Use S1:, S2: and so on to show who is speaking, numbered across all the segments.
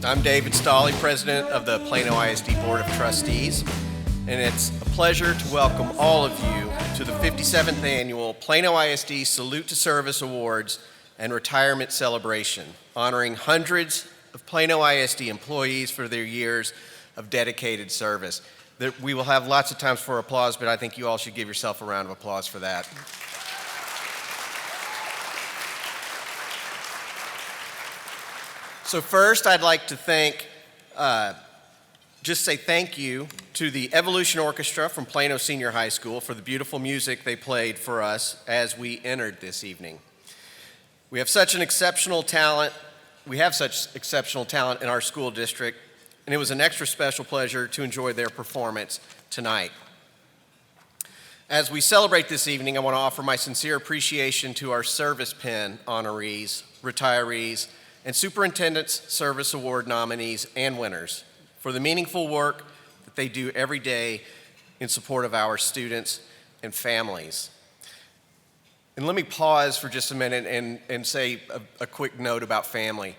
S1: I'm David Stolley, President of the Plano ISD Board of Trustees, and it's a pleasure to welcome all of you to the 57th Annual Plano ISD Salute to Service Awards and Retirement Celebration, honoring hundreds of Plano ISD employees for their years of dedicated service. We will have lots of times for applause, but I think you all should give yourself a round of applause for that. So first, I'd like to say thank you to the Evolution Orchestra from Plano Senior High School for the beautiful music they played for us as we entered this evening. We have such exceptional talent in our school district, and it was an extra special pleasure to enjoy their performance tonight. As we celebrate this evening, I want to offer my sincere appreciation to our Service Pin honorees, retirees, and Superintendent's Service Award nominees and winners for the meaningful work that they do every day in support of our students and families. And let me pause for just a minute and say a quick note about family.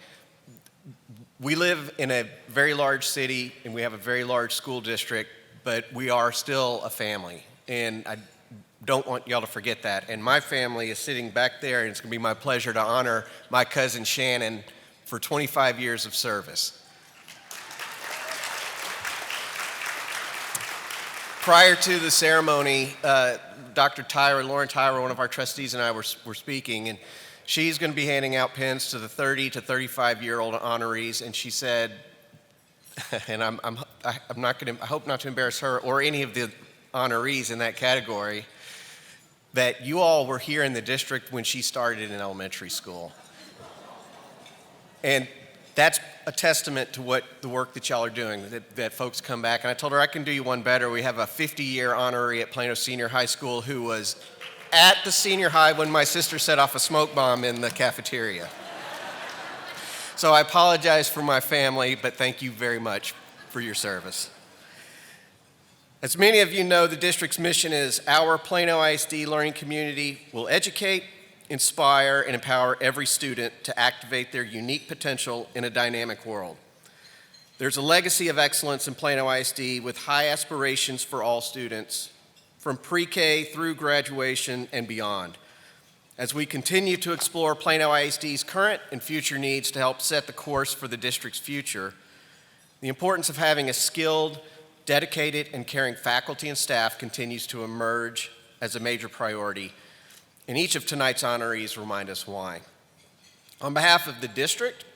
S1: We live in a very large city and we have a very large school district, but we are still a family. And I don't want y'all to forget that. And my family is sitting back there, and it's going to be my pleasure to honor my cousin Shannon for 25 years of service. Prior to the ceremony, Dr. Lauren Tyra, one of our trustees, and I were speaking, and she's going to be handing out pins to the 30 to 35-year-old honorees, and she said, and I hope not to embarrass her or any of the honorees in that category, that you all were here in the district when she started in elementary school. And that's a testament to the work that y'all are doing, that folks come back. And I told her I can do you one better. We have a 50-year honoree at Plano Senior High School who was at the senior high when my sister set off a smoke bomb in the cafeteria. So I apologize for my family, but thank you very much for your service. As many of you know, the district's mission is our Plano ISD learning community will educate, inspire, and empower every student to activate their unique potential in a dynamic world. There's a legacy of excellence in Plano ISD with high aspirations for all students, from pre-K through graduation and beyond. As we continue to explore Plano ISD's current and future needs to help set the course for the district's future, the importance of having a skilled, dedicated, and caring faculty and staff continues to emerge as a major priority. And each of tonight's honorees remind us why. On behalf of the district,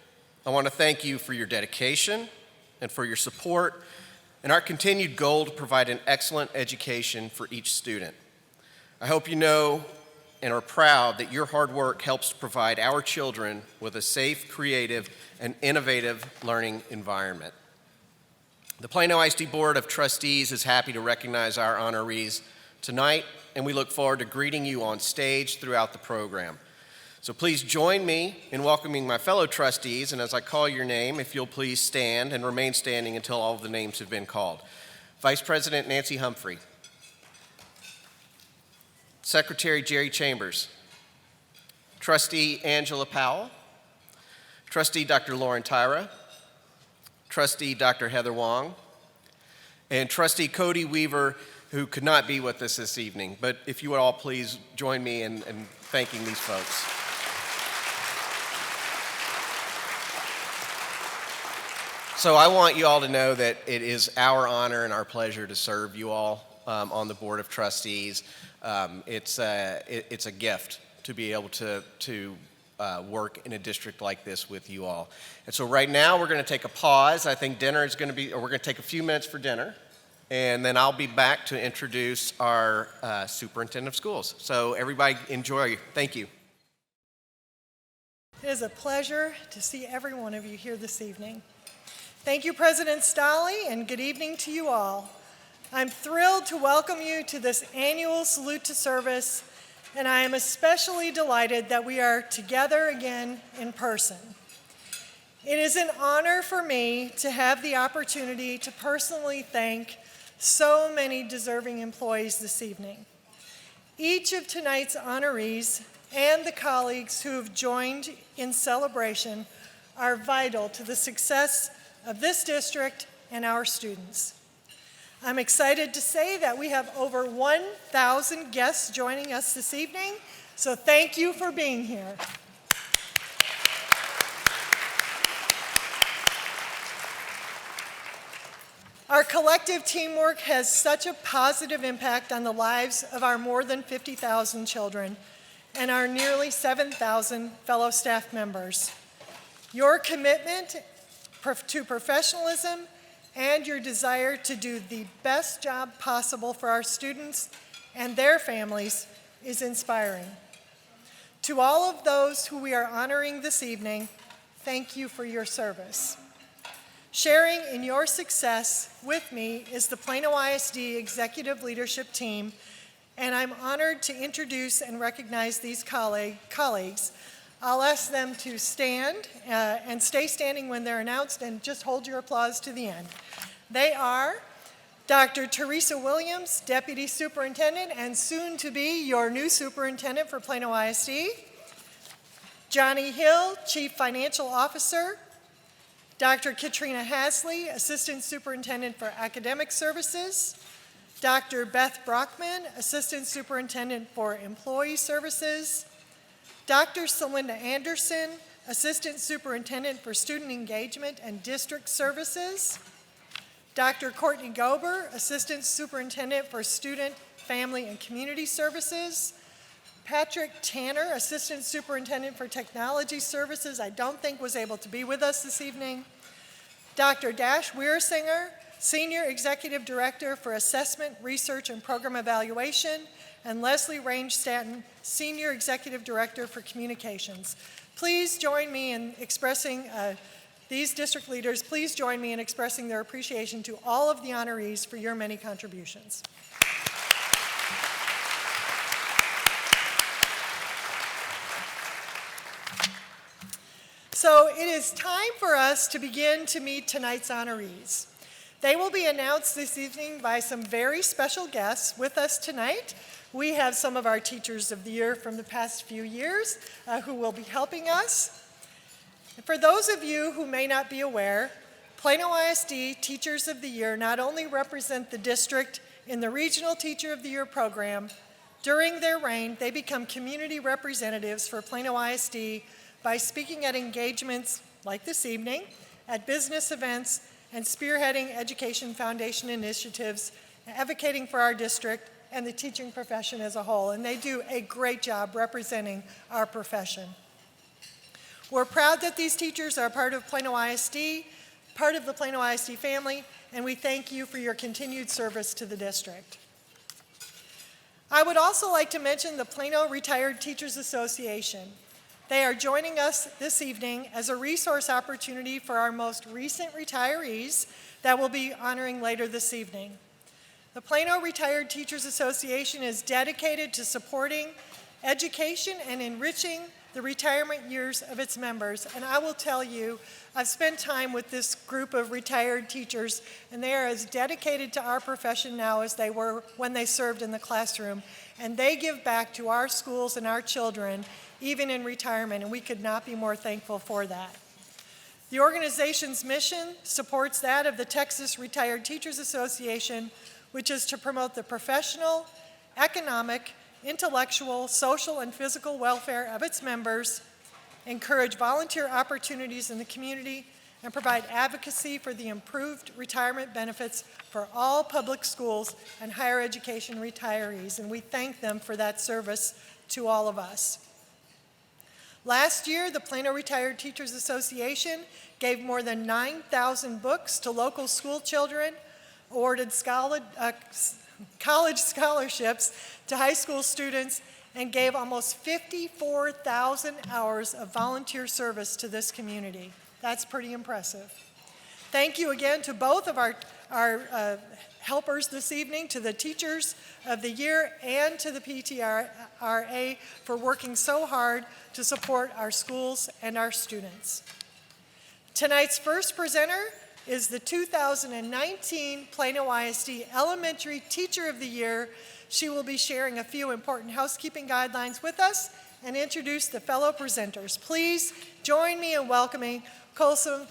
S1: I want to thank you for your dedication and for your support and our continued goal to provide an excellent education for each student. I hope you know and are proud that your hard work helps to provide our children with a safe, creative, and innovative learning environment. The Plano ISD Board of Trustees is happy to recognize our honorees tonight, and we look forward to greeting you on stage throughout the program. So please join me in welcoming my fellow trustees, and as I call your name, if you'll please stand and remain standing until all of the names have been called. Vice President Nancy Humphrey. Secretary Jerry Chambers. Trustee Angela Powell. Trustee Dr. Lauren Tyra. Trustee Dr. Heather Wong. And Trustee Cody Weaver, who could not be with us this evening. But if you would all please join me in thanking these folks. So I want you all to know that it is our honor and our pleasure to serve you all on the Board of Trustees. It's a gift to be able to work in a district like this with you all. And so right now we're going to take a pause. I think dinner is going to be, or we're going to take a few minutes for dinner. And then I'll be back to introduce our Superintendent of Schools. So everybody enjoy. Thank you.
S2: It is a pleasure to see every one of you here this evening. Thank you, President Stolley, and good evening to you all. I'm thrilled to welcome you to this annual Salute to Service, and I am especially delighted that we are together again in person. It is an honor for me to have the opportunity to personally thank so many deserving employees this evening. Each of tonight's honorees and the colleagues who have joined in celebration are vital to the success of this district and our students. I'm excited to say that we have over 1,000 guests joining us this evening, so thank you for being here. Our collective teamwork has such a positive impact on the lives of our more than 50,000 children and our nearly 7,000 fellow staff members. Your commitment to professionalism and your desire to do the best job possible for our students and their families is inspiring. To all of those who we are honoring this evening, thank you for your service. Sharing in your success with me is the Plano ISD Executive Leadership Team, and I'm honored to introduce and recognize these colleagues. I'll ask them to stand and stay standing when they're announced, and just hold your applause to the end. They are Dr. Teresa Williams, Deputy Superintendent, and soon to be your new Superintendent for Plano ISD. Johnny Hill, Chief Financial Officer. Dr. Katrina Hasley, Assistant Superintendent for Academic Services. Dr. Beth Brockman, Assistant Superintendent for Employee Services. Dr. Celinda Anderson, Assistant Superintendent for Student Engagement and District Services. Dr. Courtney Gober, Assistant Superintendent for Student, Family, and Community Services. Patrick Tanner, Assistant Superintendent for Technology Services, I don't think was able to be with us this evening. Dr. Dash Weirsinger, Senior Executive Director for Assessment, Research, and Program Evaluation, and Leslie Range Stanton, Senior Executive Director for Communications. Please join me in expressing, these district leaders, please join me in expressing their appreciation to all of the honorees for your many contributions. So it is time for us to begin to meet tonight's honorees. They will be announced this evening by some very special guests. With us tonight, we have some of our Teachers of the Year from the past few years who will be helping us. For those of you who may not be aware, Plano ISD Teachers of the Year not only represent the district in the Regional Teacher of the Year program, during their reign, they become community representatives for Plano ISD by speaking at engagements like this evening, at business events, and spearheading Education Foundation initiatives, advocating for our district and the teaching profession as a whole. And they do a great job representing our profession. We're proud that these teachers are part of Plano ISD, part of the Plano ISD family, and we thank you for your continued service to the district. I would also like to mention the Plano Retired Teachers Association. They are joining us this evening as a resource opportunity for our most recent retirees that we'll be honoring later this evening. The Plano Retired Teachers Association is dedicated to supporting education and enriching the retirement years of its members. And I will tell you, I've spent time with this group of retired teachers, and they are as dedicated to our profession now as they were when they served in the classroom. And they give back to our schools and our children even in retirement, and we could not be more thankful for that. The organization's mission supports that of the Texas Retired Teachers Association, which is to promote the professional, economic, intellectual, social, and physical welfare of its members, encourage volunteer opportunities in the community, and provide advocacy for the improved retirement benefits for all public schools and higher education retirees, and we thank them for that service to all of us. Last year, the Plano Retired Teachers Association gave more than 9,000 books to local school children, awarded college scholarships to high school students, and gave almost 54,000 hours of volunteer service to this community. That's pretty impressive. Thank you again to both of our helpers this evening, to the Teachers of the Year and to the PTRA for working so hard to support our schools and our students. Tonight's first presenter is the 2019 Plano ISD Elementary Teacher of the Year. She will be sharing a few important housekeeping guidelines with us and introduce the fellow presenters. Please join me in welcoming Colson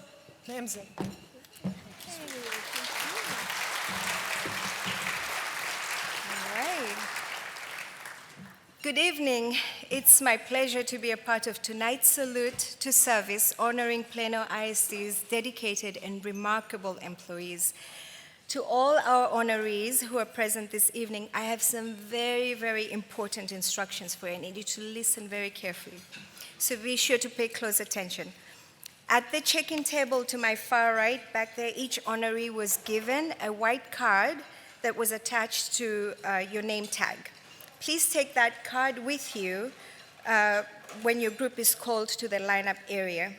S2: Mamson.
S3: All right. Good evening. It's my pleasure to be a part of tonight's salute to service honoring Plano ISD's dedicated and remarkable employees. To all our honorees who are present this evening, I have some very, very important instructions for you. I need you to listen very carefully. So be sure to pay close attention. At the check-in table to my far right, back there, each honoree was given a white card that was attached to your name tag. Please take that card with you when your group is called to the lineup area.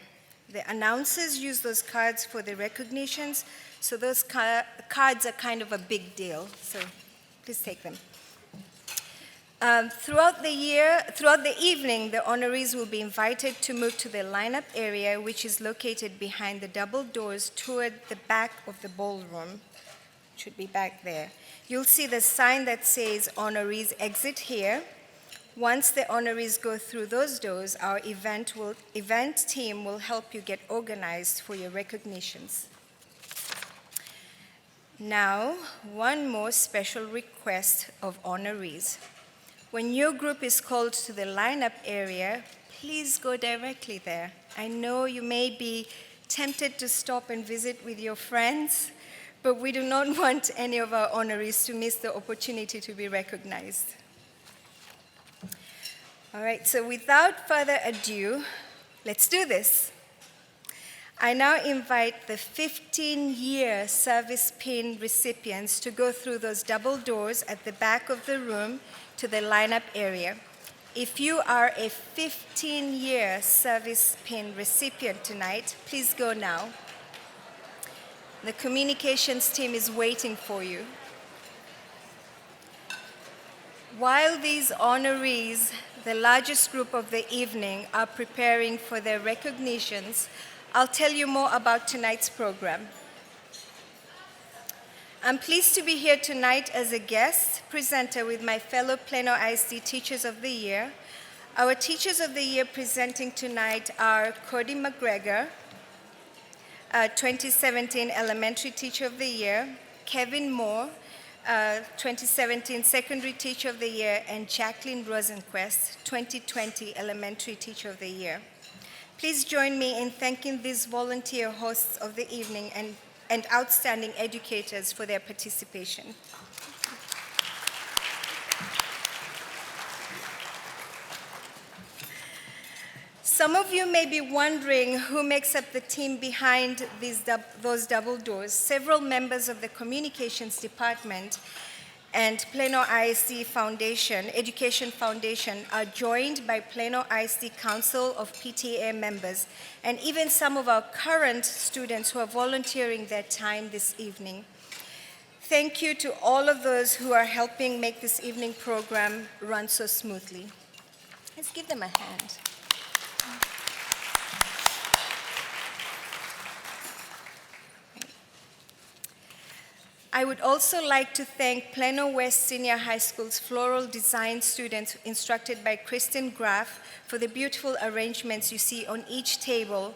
S3: The announcers use those cards for the recognitions, so those cards are kind of a big deal, so please take them. Throughout the evening, the honorees will be invited to move to the lineup area, which is located behind the double doors toward the back of the ballroom. It should be back there. You'll see the sign that says honorees exit here. Once the honorees go through those doors, our event team will help you get organized for your recognitions. Now, one more special request of honorees. When your group is called to the lineup area, please go directly there. I know you may be tempted to stop and visit with your friends, but we do not want any of our honorees to miss the opportunity to be recognized. All right, so without further ado, let's do this. I now invite the 15-year service pin recipients to go through those double doors at the back of the room to the lineup area. If you are a 15-year service pin recipient tonight, please go now. The communications team is waiting for you. While these honorees, the largest group of the evening, are preparing for their recognitions, I'll tell you more about tonight's program. I'm pleased to be here tonight as a guest presenter with my fellow Plano ISD Teachers of the Year. Our Teachers of the Year presenting tonight are Cody McGregor, 2017 Elementary Teacher of the Year, Kevin Moore, 2017 Secondary Teacher of the Year, and Jacqueline Rosenquist, 2020 Elementary Teacher of the Year. Please join me in thanking these volunteer hosts of the evening and outstanding educators for their participation. Some of you may be wondering who makes up the team behind those double doors. Several members of the communications department and Plano ISD Foundation, Education Foundation, are joined by Plano ISD Council of PTA members, and even some of our current students who are volunteering their time this evening. Thank you to all of those who are helping make this evening program run so smoothly. Let's give them a hand. I would also like to thank Plano West Senior High School's floral design students instructed by Kristen Graff for the beautiful arrangements you see on each table,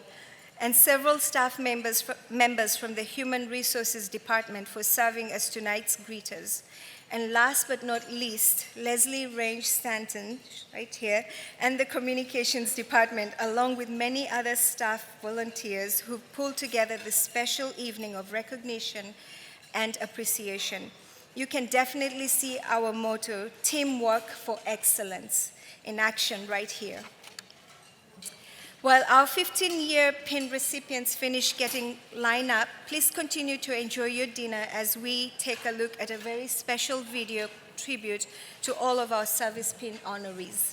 S3: and several staff members from the Human Resources Department for serving as tonight's greeters. And last but not least, Leslie Range Stanton, right here, and the Communications Department, along with many other staff volunteers who pulled together this special evening of recognition and appreciation. You can definitely see our motto, Teamwork for Excellence, in action right here. While our 15-year pin recipients finish getting lined up, please continue to enjoy your dinner as we take a look at a very special video tribute to all of our service pin honorees.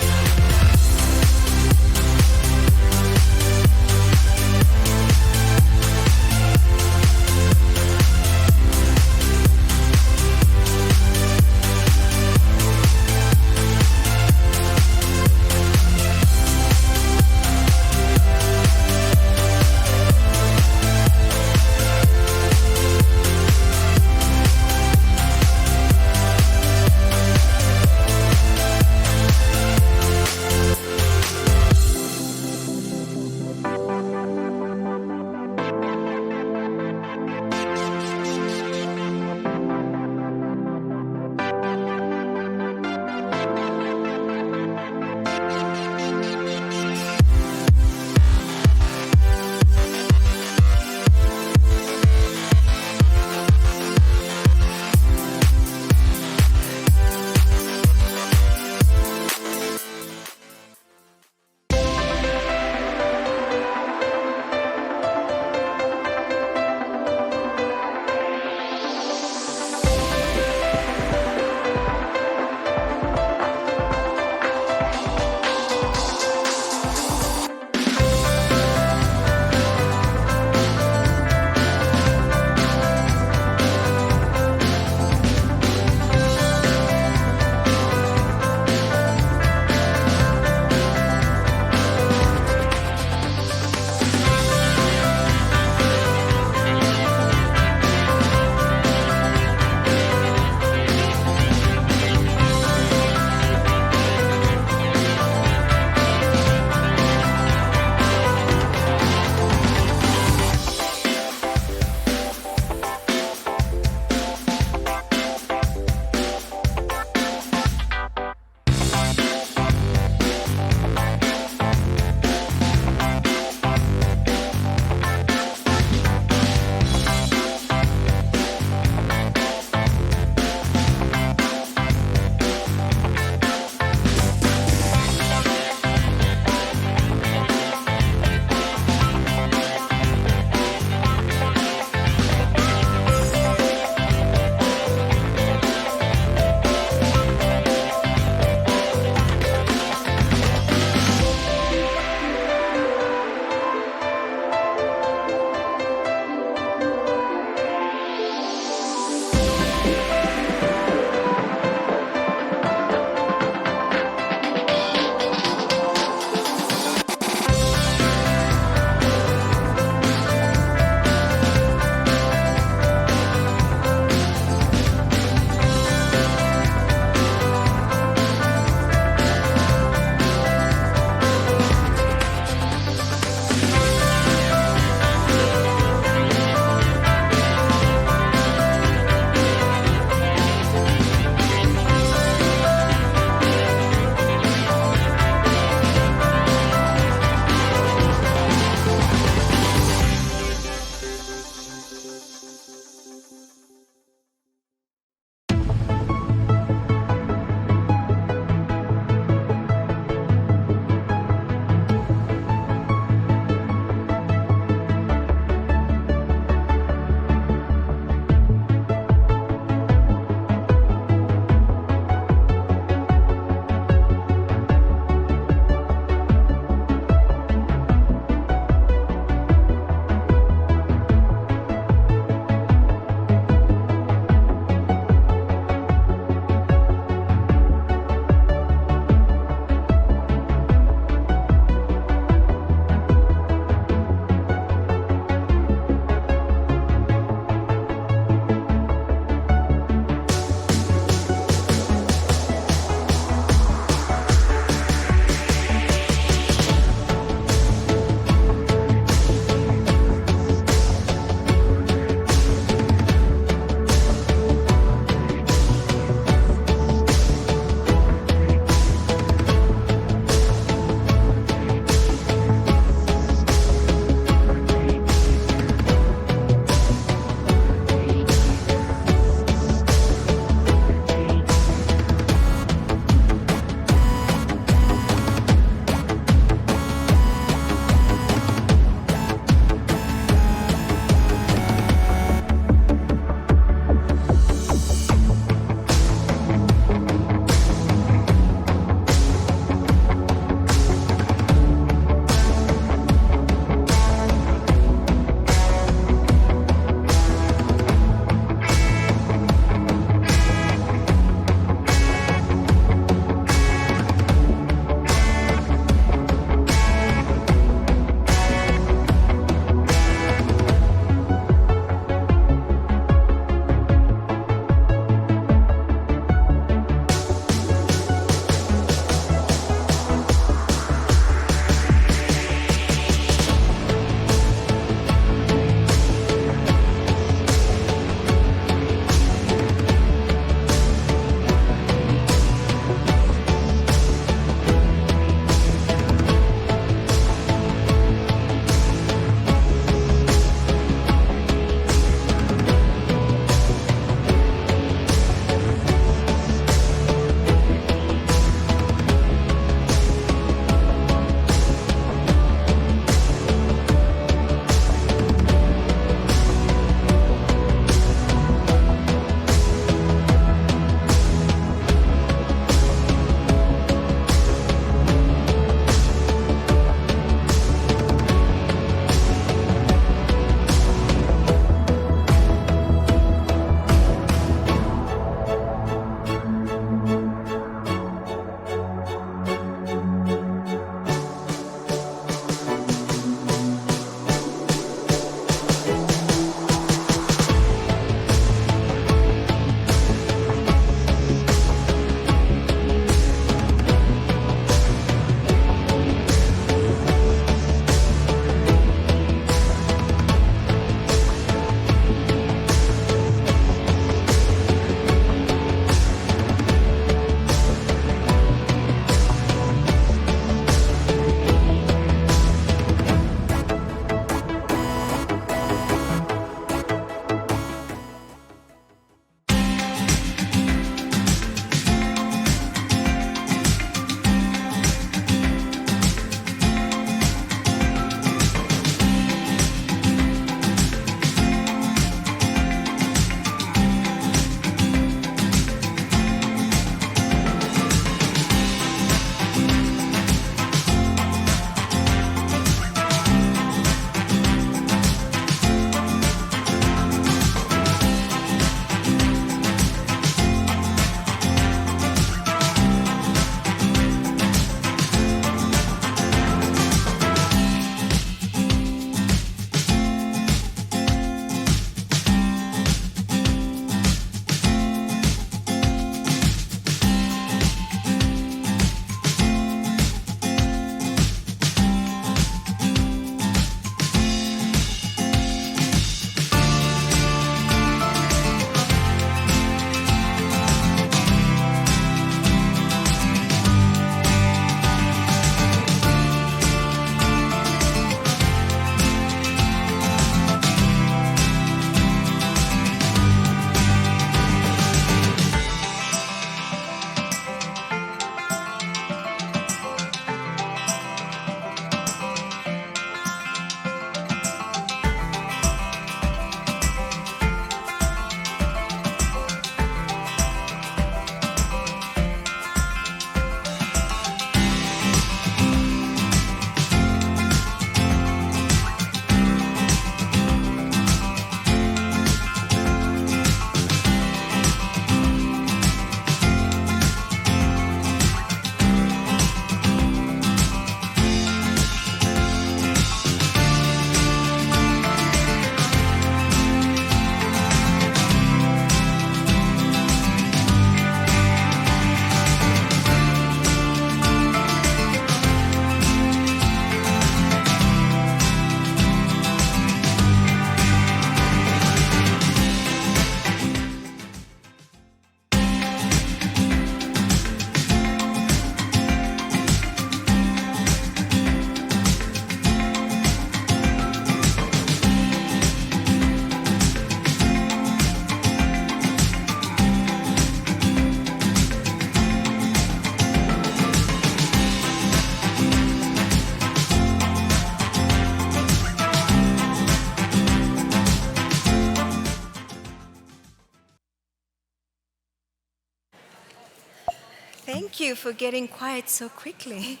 S3: Thank you for getting quiet so quickly.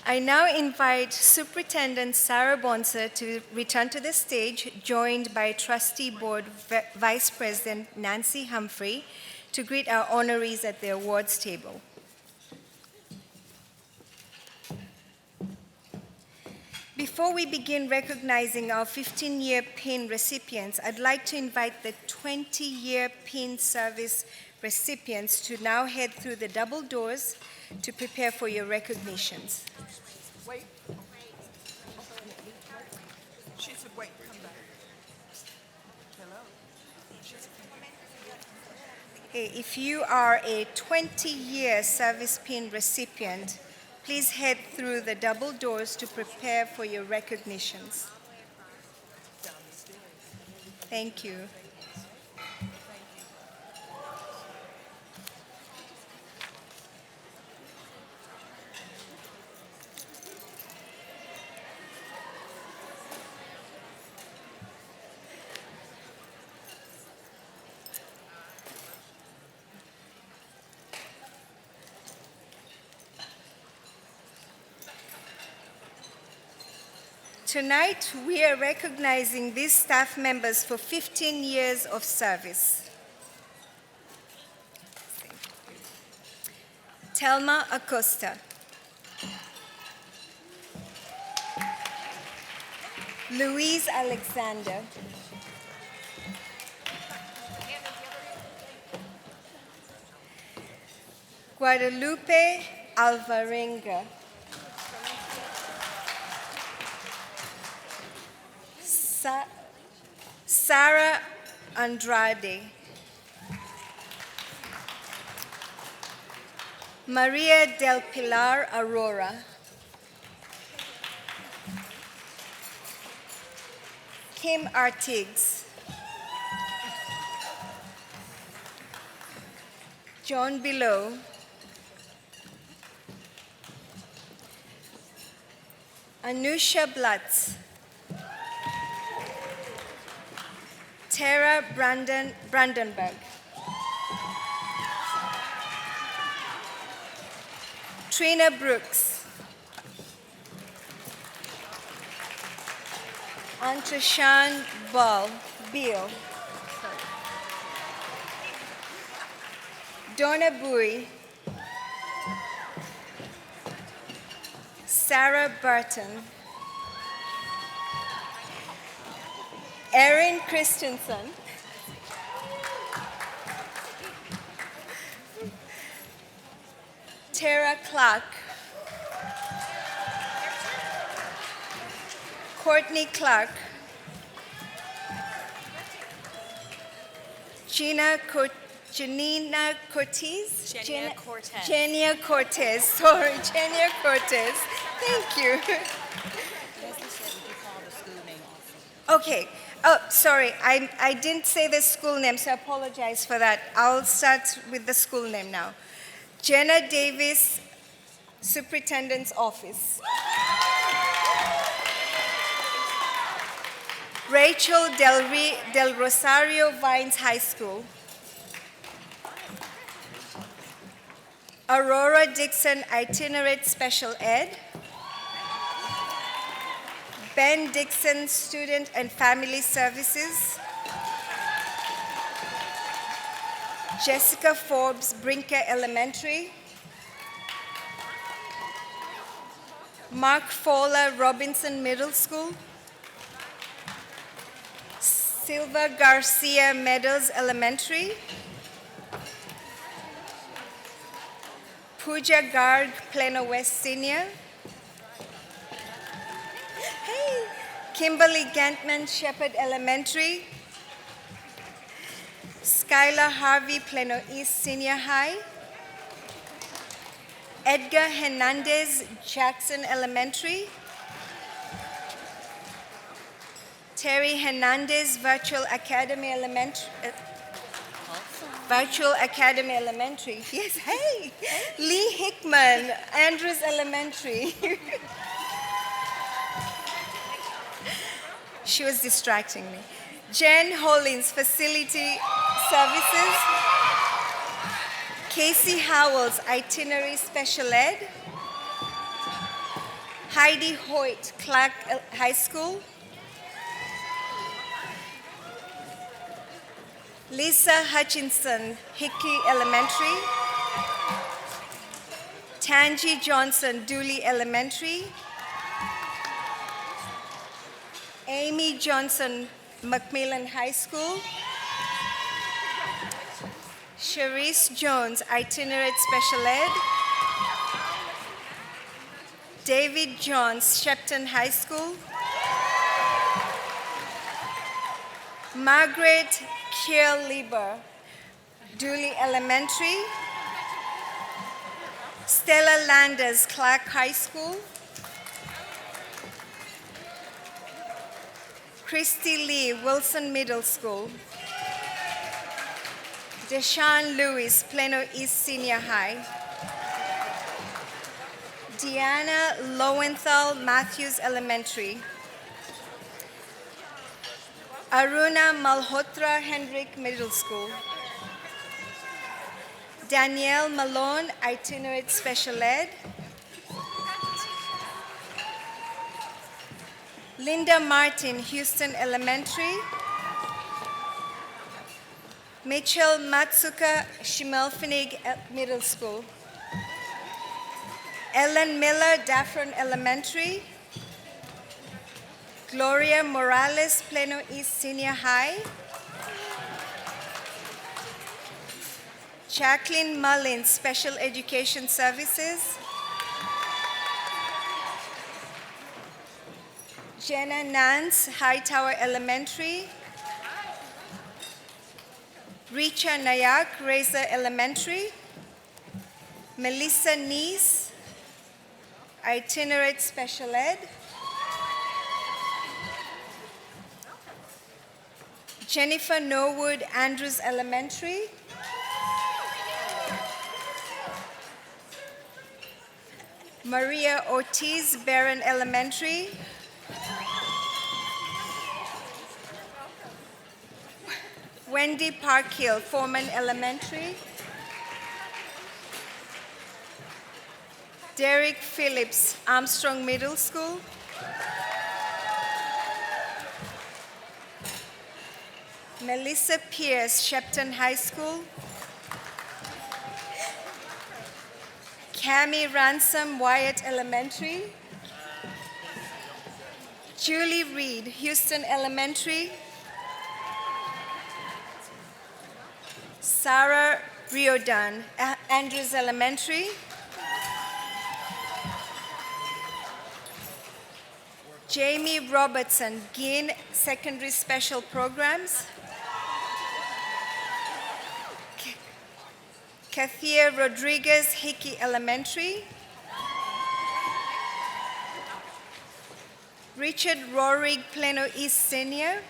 S3: I now invite Superintendent Sarah Bonser to return to the stage, joined by Trustee Board Vice President Nancy Humphrey, to greet our honorees at the awards table. Before we begin recognizing our 15-year PIN recipients, I'd like to invite the 20-year PIN service recipients to now head through the double doors to prepare for your recognitions.
S2: Wait. She said, wait, come back. Hello.
S3: Hey, if you are a 20-year service PIN recipient, please head through the double doors to prepare for your recognitions. Thank you. Tonight, we are recognizing these staff members for 15 years of service. Telma Acosta. Louise Alexander. Guadalupe Alvarenga. Sarah Andrade. Maria del Pilar Aurora. Kim Artigs. John Below. Anusha Blatz. Tara Brandenburg. Trina Brooks. Antrashan Beal. Donna Bui. Sarah Burton. Erin Christensen. Tara Clark. Courtney Clark. Janina Cortez? Jenia Cortez, sorry, Jenia Cortez. Thank you. Okay. Oh, sorry, I didn't say the school name, so I apologize for that. I'll start with the school name now. Jenna Davis, Superintendent's Office. Rachel Del Rosario Vines High School. Aurora Dixon Itinerant Special Ed. Ben Dixon Student and Family Services. Jessica Forbes Brinker Elementary. Mark Fowler Robinson Middle School. Silva Garcia Meadows Elementary. Pooja Garg Plano West Senior. Hey, Kimberly Gantman Shepherd Elementary. Skylar Harvey Plano East Senior High. Edgar Hernandez Jackson Elementary. Terry Hernandez Virtual Academy Elementary. Virtual Academy Elementary. Yes, hey. Lee Hickman, Andrews Elementary. She was distracting me. Jen Hollins, Facility Services. Casey Howells, Itinerary Special Ed. Heidi Hoyt, Clark High School. Lisa Hutchinson, Hickey Elementary. Tangi Johnson, Dooley Elementary. Amy Johnson, Macmillan High School. Sharice Jones, Itinerant Special Ed. David Johns, Shepton High School. Margaret Kiel-Lieber, Dooley Elementary. Stella Landers, Clark High School. Christy Lee, Wilson Middle School. Deshaun Lewis, Plano East Senior High. Deanna Lowenthal, Matthews Elementary. Aruna Malhotra, Hendrick Middle School. Danielle Malone, Itinerant Special Ed. Linda Martin, Houston Elementary. Mitchell Matsuka, Shimelpfennig Middle School. Ellen Miller, Daffron Elementary. Gloria Morales, Plano East Senior High. Jacqueline Mullins, Special Education Services. Jenna Nance, Hightower Elementary. Richa Nayak, Razor Elementary. Melissa Neese, Itinerant Special Ed. Jennifer Norwood, Andrews Elementary. Maria Ortiz, Barron Elementary. Wendy Parkhill, Foreman Elementary. Derek Phillips, Armstrong Middle School. Melissa Pierce, Shepton High School. Cami Ransom, Wyatt Elementary. Julie Reed, Houston Elementary. Sarah Riordan, Andrews Elementary. Jamie Robertson, Ginn Secondary Special Programs. Kathia Rodriguez, Hickey Elementary. Richard Rorig, Plano East Senior.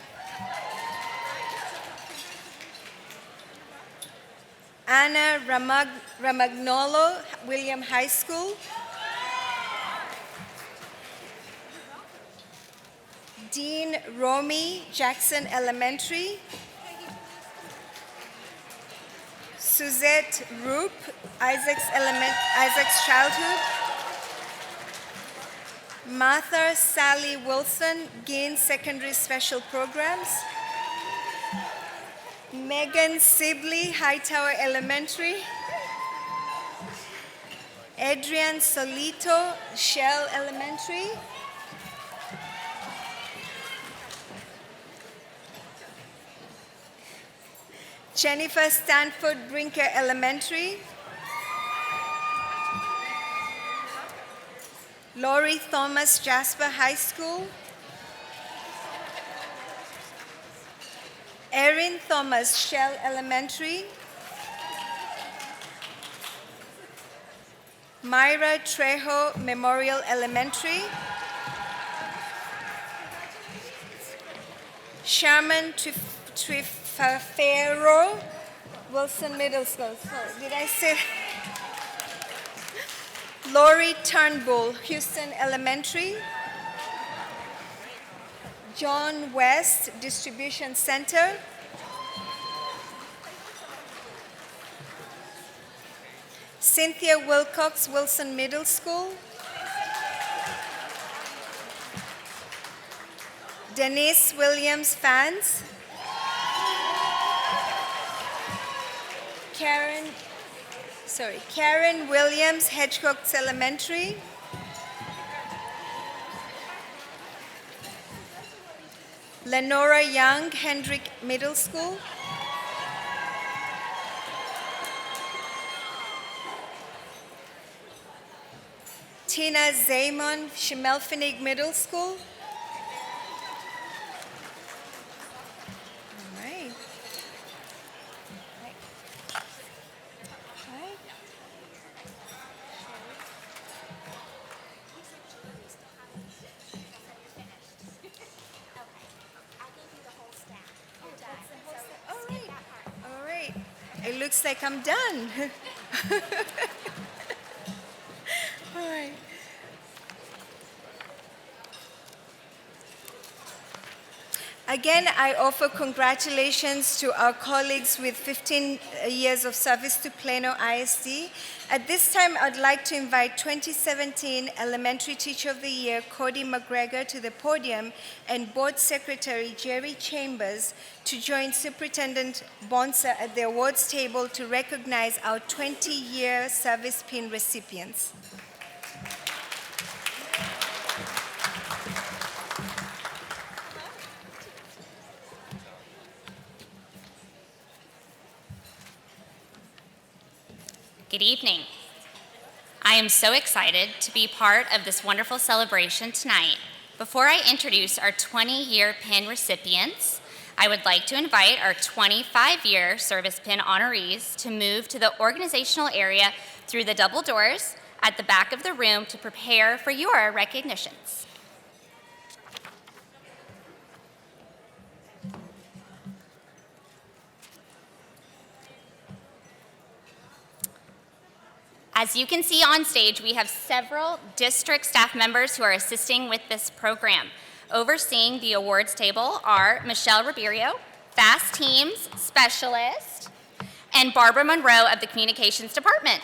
S3: Anna Ramagnolo, William High School. Dean Romy, Jackson Elementary. Suzette Roop, Isaac's Childhood. Martha Sally Wilson, Gain Secondary Special Programs. Megan Sibley, Hightower Elementary. Adrian Solito, Shell Elementary. Jennifer Stanford, Brinker Elementary. Lori Thomas, Jasper High School. Erin Thomas, Shell Elementary. Myra Trejo, Memorial Elementary. Sherman Trifafero, Wilson Middle School. Sorry, did I say? Lori Turnbull, Houston Elementary. John West, Distribution Center. Cynthia Wilcox, Wilson Middle School. Denise Williams, Fans. Karen Williams, Hedgecox Elementary. Lenora Young, Hendrick Middle School. Tina Zaymon, Schmelfenig Middle School. All right. All right. It looks like I'm done. All right. Again, I offer congratulations to our colleagues with 15 years of service to Plano ISD. At this time, I'd like to invite 2017 Elementary Teacher of the Year, Cody McGregor, to the podium, and Board Secretary Jerry Chambers to join Superintendent Bonser at the awards table to recognize our 20-year service pin recipients.
S4: Good evening. I am so excited to be part of this wonderful celebration tonight. Before I introduce our 20-year pin recipients, I would like to invite our 25-year service pin honorees to move to the organizational area through the double doors at the back of the room to prepare for your recognitions. As you can see on stage, we have several district staff members who are assisting with this program. Overseeing the awards table are Michelle Ribeiro, Fast Teams Specialist, and Barbara Monroe of the Communications Department.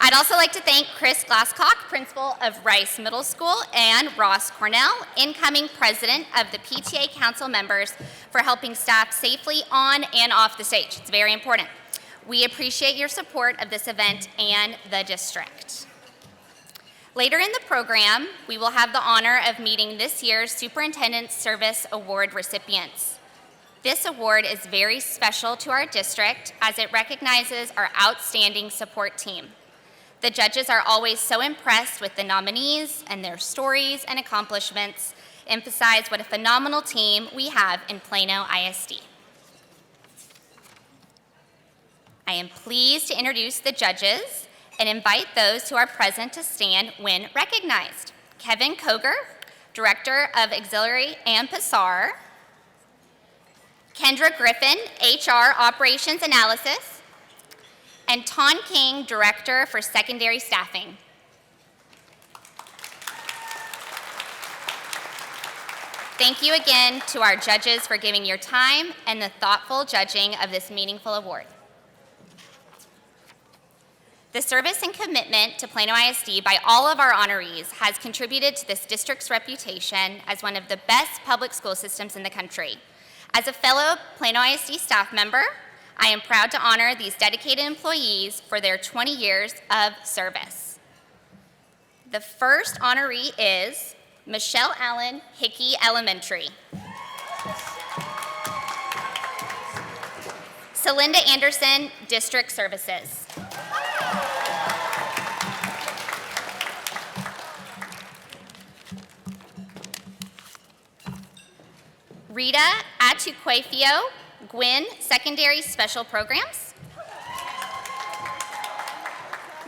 S4: I'd also like to thank Chris Glasscock, principal of Rice Middle School, and Ross Cornell, incoming president of the PTA council members, for helping staff safely on and off the stage. It's very important. We appreciate your support of this event and the district. Later in the program, we will have the honor of meeting this year's Superintendent Service Award recipients. This award is very special to our district as it recognizes our outstanding support team. The judges are always so impressed with the nominees and their stories and accomplishments, emphasize what a phenomenal team we have in Plano ISD. I am pleased to introduce the judges and invite those who are present to stand when recognized. Kevin Koger, Director of Auxiliary and PASAR. Kendra Griffin, HR Operations Analysis. And Ton King, Director for Secondary Staffing. Thank you again to our judges for giving your time and the thoughtful judging of this meaningful award. The service and commitment to Plano ISD by all of our honorees has contributed to this district's reputation as one of the best public school systems in the country. As a fellow Plano ISD staff member, I am proud to honor these dedicated employees for their 20 years of service. The first honoree is Michelle Allen, Hickey Elementary. Celinda Anderson, District Services. Rita Atuquefio, Gwynn Secondary Special Programs.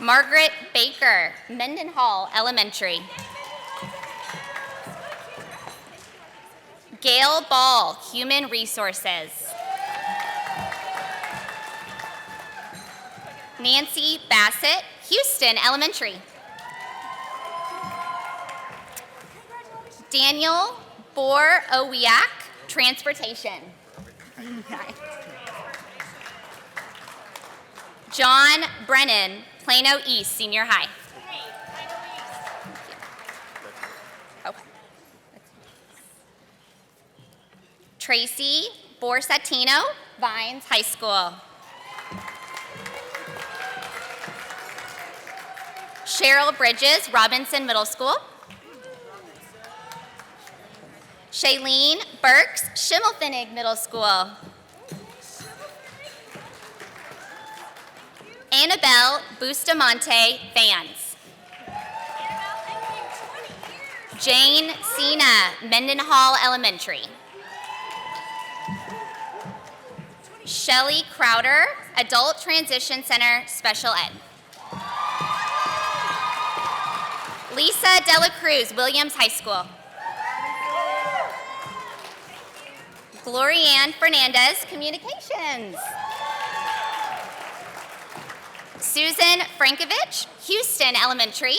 S4: Margaret Baker, Mendenhall Elementary. Gail Ball, Human Resources. Nancy Bassett, Houston Elementary. Daniel Bor-Owiak, Transportation. John Brennan, Plano East Senior High. Okay. Tracy Borsatino, Vines High School. Cheryl Bridges, Robinson Middle School. Shailene Burks, Schimmelfinnig Middle School. Annabelle Bustamante, Vans. Jane Cena, Mendenhall Elementary. Shelley Crowder, Adult Transition Center, Special Ed. Lisa Dela Cruz, Williams High School. Glorianne Fernandez, Communications. Susan Frankovich, Houston Elementary.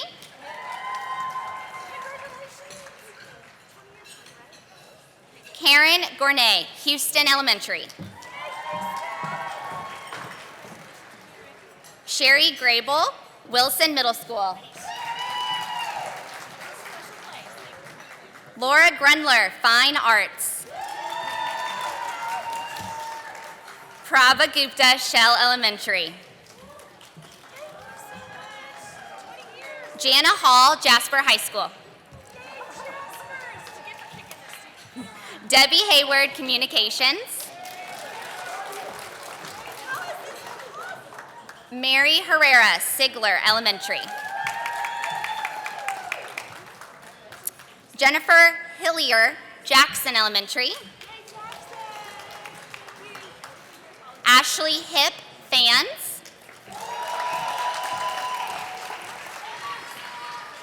S4: Karen Gournay, Houston Elementary. Sherry Grable, Wilson Middle School. Laura Grundler, Fine Arts. Prabha Gupta, Shell Elementary. Jana Hall, Jasper High School. Debbie Hayward, Communications. Mary Herrera, Sigler Elementary. Jennifer Hillier, Jackson Elementary. Ashley Hip, Fans.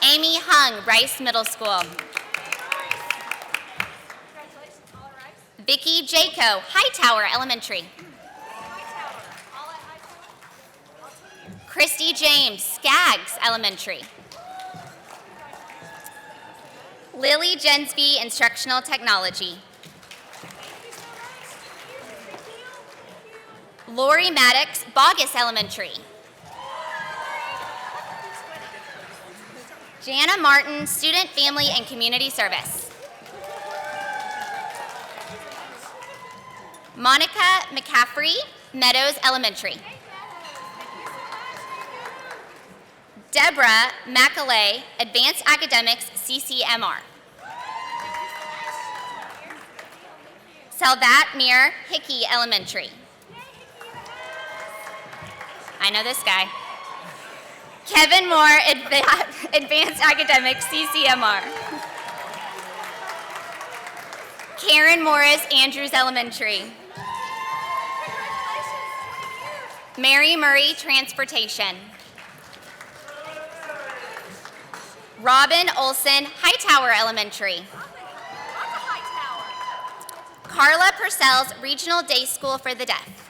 S4: Amy Hung, Rice Middle School. Vicki Jaco, Hightower Elementary. Christy James, Skaggs Elementary. Lily Jensby, Instructional Technology. Lori Maddox, Bogus Elementary. Jana Martin, Student, Family, and Community Service. Monica McCaffrey, Meadows Elementary. Deborah McAlay, Advanced Academics, CCMR. Salvat Mir Hickey Elementary. I know this guy. Kevin Moore, Advanced Academics, CCMR. Karen Morris, Andrews Elementary. Mary Murray, Transportation. Robin Olson, Hightower Elementary. Carla Purcell's Regional Day School for the Deaf.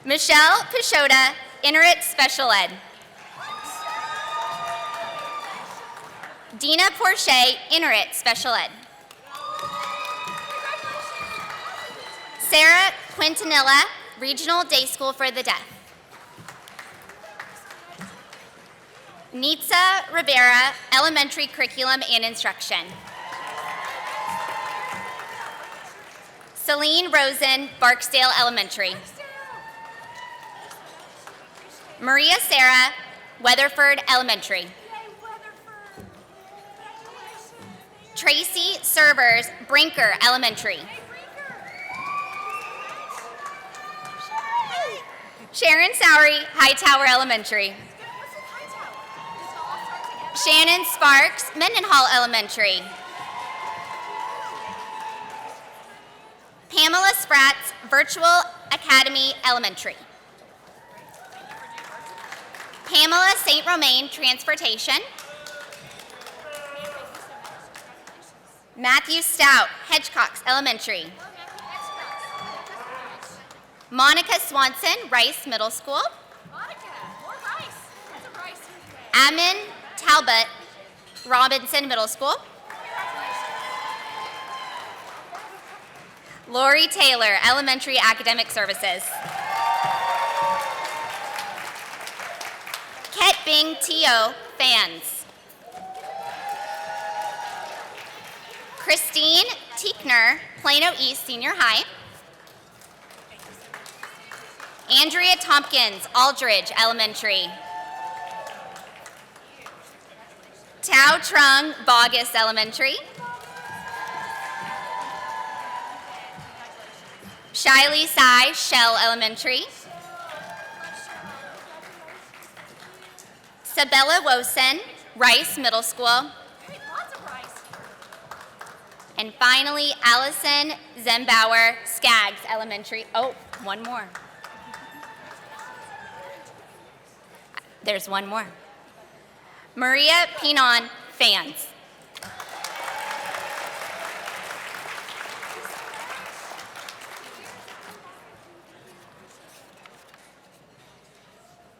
S4: Michelle Pichota, Inuit Special Ed. Dina Porche, Inuit Special Ed. Sarah Quintanilla, Regional Day School for the Deaf. Nitsa Rivera, Elementary Curriculum and Instruction. Celine Rosen, Barksdale Elementary. Maria Sarah, Weatherford Elementary. Tracy Servers, Brinker Elementary. Sharon Sowery, Hightower Elementary. Shannon Sparks, Mendenhall Elementary. Pamela Spratz, Virtual Academy Elementary. Pamela St. Romain, Transportation. Matthew Stout, Hedgecox Elementary. Monica Swanson, Rice Middle School. Amin Talbot, Robinson Middle School. Lori Taylor, Elementary Academic Services. Ket Bing Teo, Fans. Christine Tiekner, Plano East Senior High. Andrea Tompkins, Aldridge Elementary. Tao Trung, Bogus Elementary. Shiley Sai, Shell Elementary. Sabella Wosen, Rice Middle School. And finally, Allison Zembauer, Skaggs Elementary. Oh, one more. There's one more. Maria Pinon, Fans.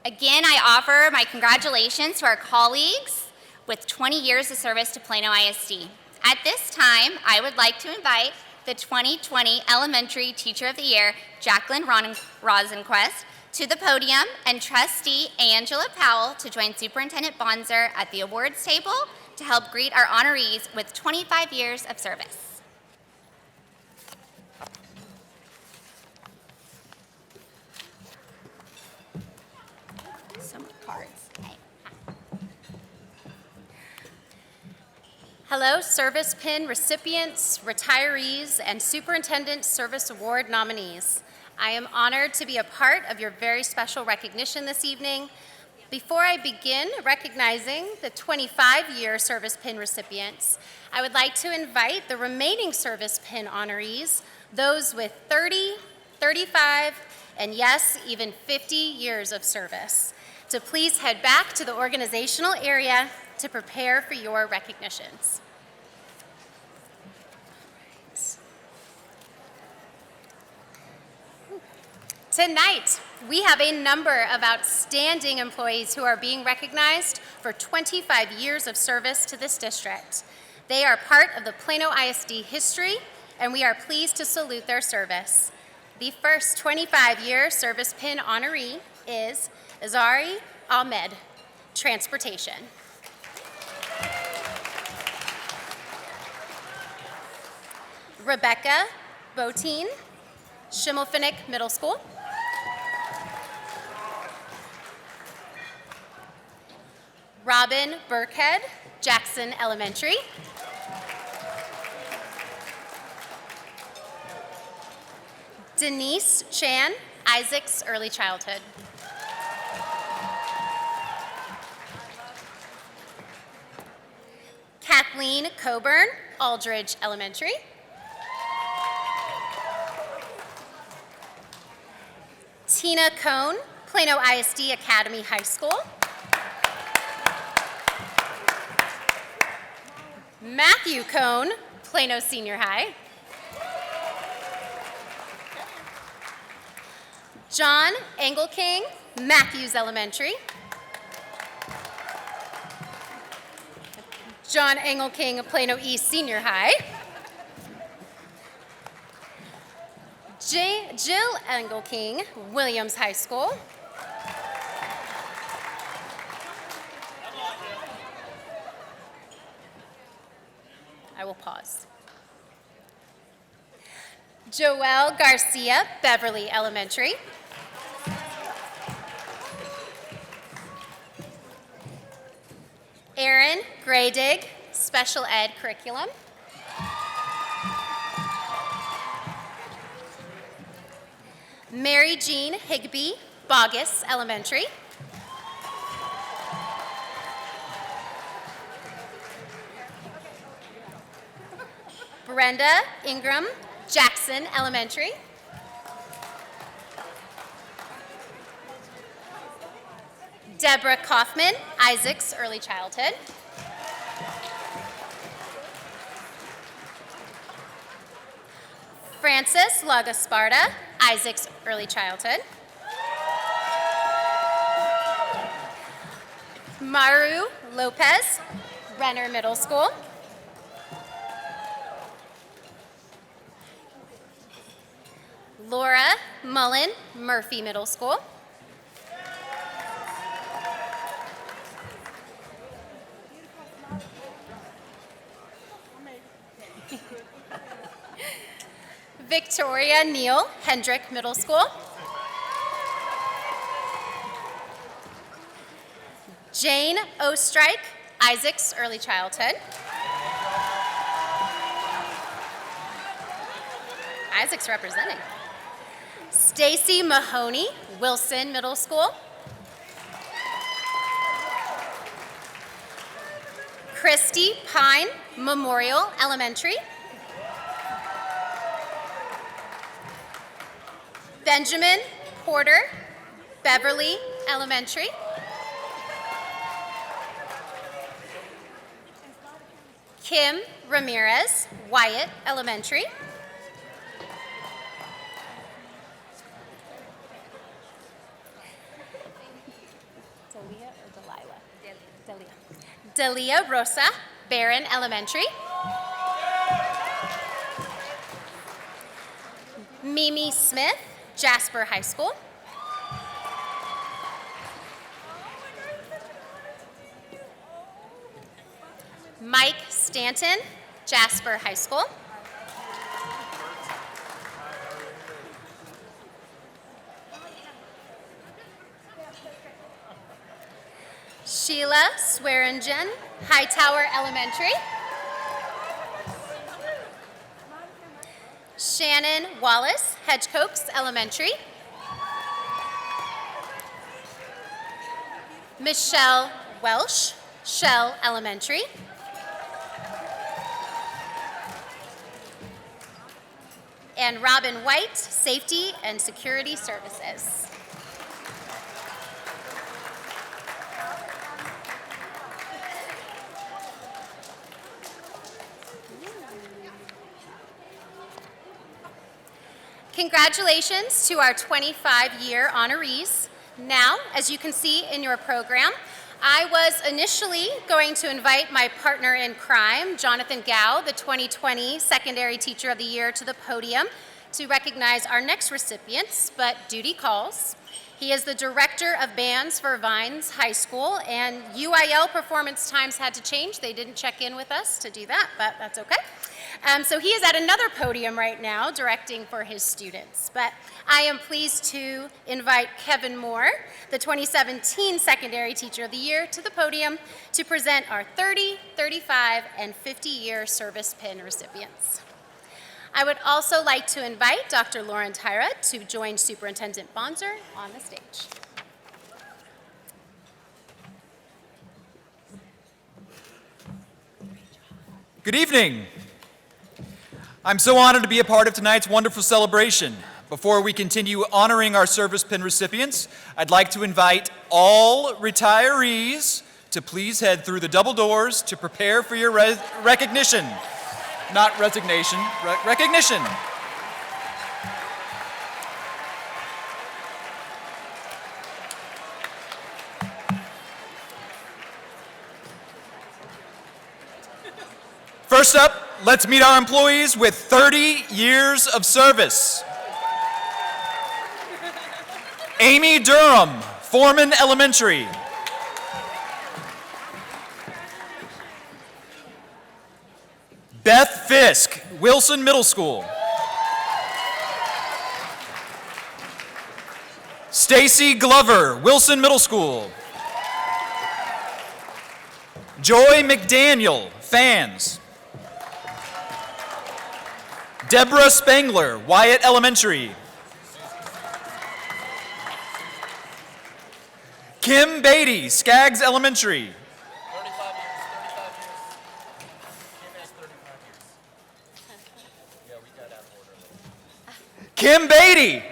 S4: Again, I offer my congratulations to our colleagues with 20 years of service to Plano ISD. At this time, I would like to invite the 2020 Elementary Teacher of the Year, Jacqueline Rosenquist, to the podium, and Trustee Angela Powell to join Superintendent Bonser at the awards table to help greet our honorees with 25 years of service. So many cards. Hey.
S5: Hello, Service Pin recipients, retirees, and Superintendent Service Award nominees. I am honored to be a part of your very special recognition this evening. Before I begin recognizing the 25-year Service Pin recipients, I would like to invite the remaining Service Pin honorees, those with 30, 35, and yes, even 50 years of service, to please head back to the organizational area to prepare for your recognitions. Tonight, we have a number of outstanding employees who are being recognized for 25 years of service to this district. They are part of the Plano ISD history, and we are pleased to salute their service. The first 25-year Service Pin honoree is Azari Ahmed, Transportation. Rebecca Botine, Schimmelfinnick Middle School. Robin Burkhead, Jackson Elementary. Denise Chan, Isaacs Early Childhood. Kathleen Coburn, Aldridge Elementary. Tina Cohn, Plano ISD Academy High School. Matthew Cohn, Plano Senior High. John Engelking, Matthews Elementary. John Engelking, Plano East Senior High. Jill Engelking, Williams High School. I will pause. Joelle Garcia, Beverly Elementary. Aaron Graydig, Special Ed Curriculum. Mary Jean Higbee, Bogus Elementary. Brenda Ingram, Jackson Elementary. Deborah Kaufman, Isaacs Early Childhood. Francis Lagasparta, Isaacs Early Childhood. Maru Lopez, Renner Middle School. Laura Mullen, Murphy Middle School. Victoria Neal, Hendrick Middle School. Jane Ostrike, Isaac's Early Childhood. Isaac's representing. Stacy Mahoney, Wilson Middle School. Christy Pine, Memorial Elementary. Benjamin Porter, Beverly Elementary. Kim Ramirez, Wyatt Elementary. Delia Rosa, Barron Elementary. Mimi Smith, Jasper High School. Mike Stanton, Jasper High School. Sheila Swearingen, Hightower Elementary. Shannon Wallace, Hedgecoats Elementary. Michelle Welsh, Shell Elementary. And Robin White, Safety and Security Services. Congratulations to our 25-year honorees. Now, as you can see in your program, I was initially going to invite my partner in crime, Jonathan Gow, the 2020 Secondary Teacher of the Year, to the podium to recognize our next recipients, but duty calls. He is the Director of Bands for Vines High School, and UIL performance times had to change. They didn't check in with us to do that, but that's okay. So he is at another podium right now directing for his students. But I am pleased to invite Kevin Moore, the 2017 Secondary Teacher of the Year, to the podium to present our 30, 35, and 50-year service pin recipients. I would also like to invite Dr. Lauren Tyra to join Superintendent Bonser on the stage.
S6: Good evening. I'm so honored to be a part of tonight's wonderful celebration. Before we continue honoring our service pin recipients, I'd like to invite all retirees to please head through the double doors to prepare for your recognition. Not resignation, recognition. First up, let's meet our employees with 30 years of service. Amy Durham, Foreman Elementary. Beth Fisk, Wilson Middle School. Stacy Glover, Wilson Middle School. Joy McDaniel, Fans. Deborah Spangler, Wyatt Elementary. Kim Beatty, Skaggs Elementary.
S7: 35 years. Kim has 35 years. Yeah, we got out of order.
S6: Kim Beatty,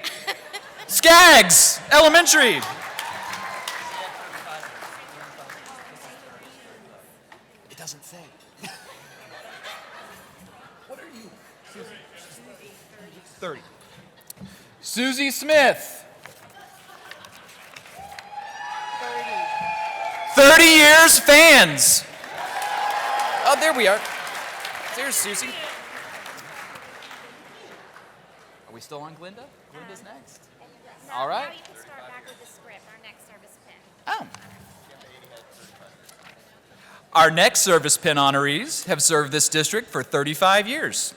S6: Skaggs Elementary. It doesn't say. What are you? 30. Susie Smith. 30 years, Fans. Oh, there we are. There's Susie. Are we still on Glinda? Glinda's next.
S4: No,
S6: All right.
S4: Now you can start back with the script, our next service pin.
S6: Oh. Our next service pin honorees have served this district for 35 years.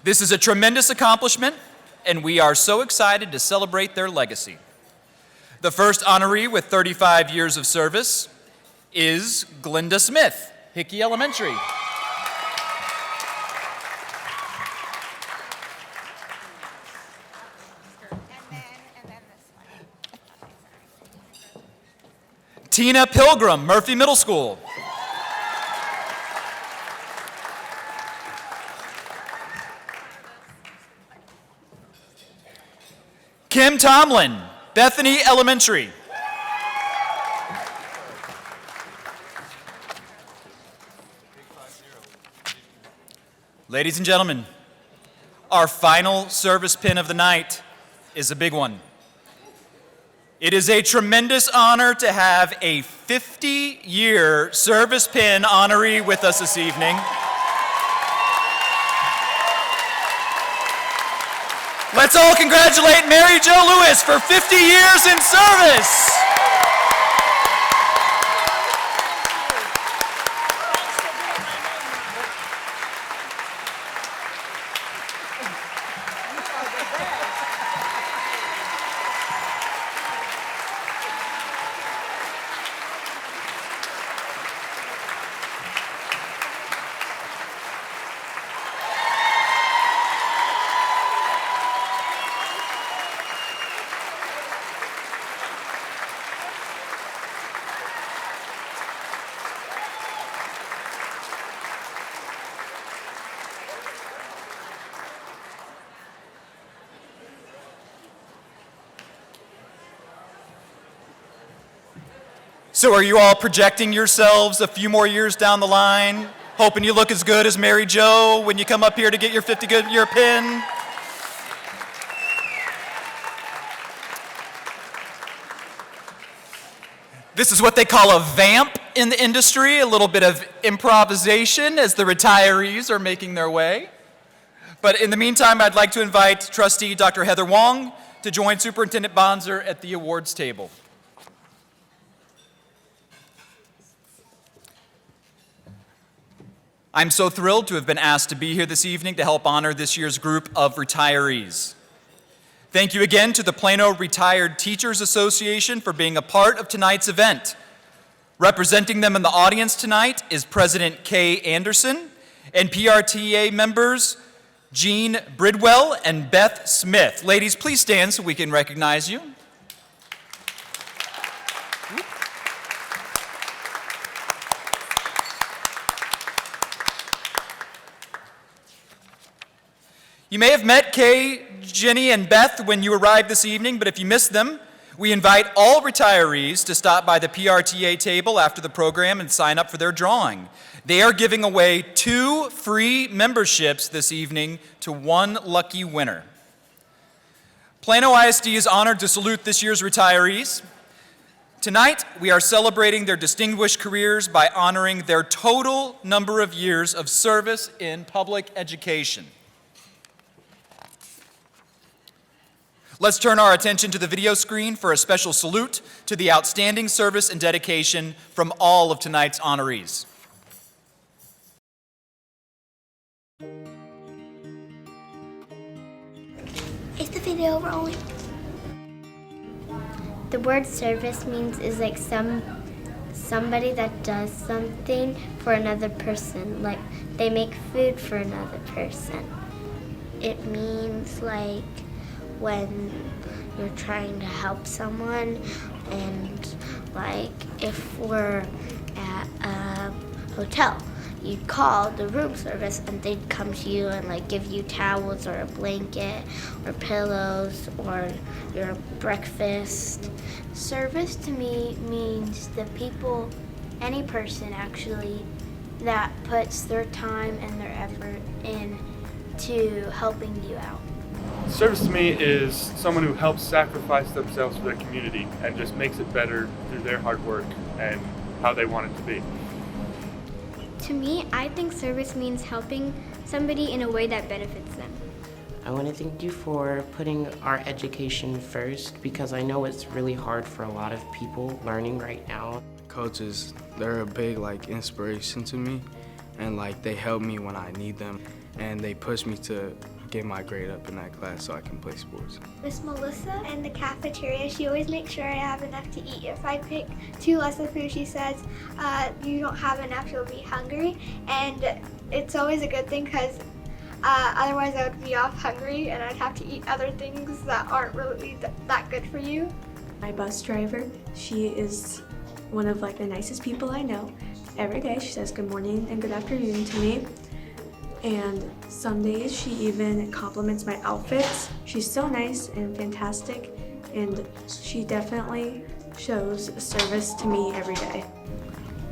S6: This is a tremendous accomplishment, and we are so excited to celebrate their legacy. The first honoree with 35 years of service is Glinda Smith, Hickey Elementary.
S4: And then this one.
S6: Tina Pilgrim, Murphy Middle School. Kim Tomlin, Bethany Elementary. Ladies and gentlemen, our final service pin of the night is a big one. It is a tremendous honor to have a 50-year service pin honoree with us this evening. Let's all congratulate Mary Jo Lewis for 50 years in service. So are you all projecting yourselves a few more years down the line, hoping you look as good as Mary Jo when you come up here to get your 50-year pin? This is what they call a vamp in the industry, a little bit of improvisation as the retirees are making their way. But in the meantime, I'd like to invite Trustee Dr. Heather Wong to join Superintendent Bonser at the awards table. I'm so thrilled to have been asked to be here this evening to help honor this year's group of retirees. Thank you again to the Plano Retired Teachers Association for being a part of tonight's event. Representing them in the audience tonight is President Kay Anderson and PRTA members Jean Bridwell and Beth Smith. Ladies, please stand so we can recognize you. You may have met Kay, Jenny, and Beth when you arrived this evening, but if you missed them, we invite all retirees to stop by the PRTA table after the program and sign up for their drawing. They are giving away 2 free memberships this evening to 1 lucky winner. Plano ISD is honored to salute this year's retirees. Tonight, we are celebrating their distinguished careers by honoring their total number of years of service in public education. Let's turn our attention to the video screen for a special salute to the outstanding service and dedication from all of tonight's honorees.
S8: Is the video rolling? The word service means is like somebody that does something for another person, like they make food for another person. It means like when you're trying to help someone, and like if we're at a hotel, you'd call the room service and they'd come to you and like give you towels or a blanket or pillows or your breakfast. Service to me means the people, any person actually, that puts their time and their effort into helping you out.
S9: Service to me is someone who helps sacrifice themselves for their community and just makes it better through their hard work and how they want it to be.
S8: To me, I think service means helping somebody in a way that benefits them.
S10: I want to thank you for putting our education first because I know it's really hard for a lot of people learning right now.
S11: Coaches, they're a big inspiration to me, and they help me when I need them, and they push me to get my grade up in that class so I can play sports.
S12: Miss Melissa in the cafeteria, she always makes sure I have enough to eat. If I pick 2 less of food, she says, you don't have enough, you'll be hungry. And it's always a good thing because otherwise I would be off hungry and I'd have to eat other things that aren't really that good for you.
S13: My bus driver, she is one of the nicest people I know. Every day she says good morning and good afternoon to me. And some days she even compliments my outfits. She's so nice and fantastic, and she definitely shows service to me every day.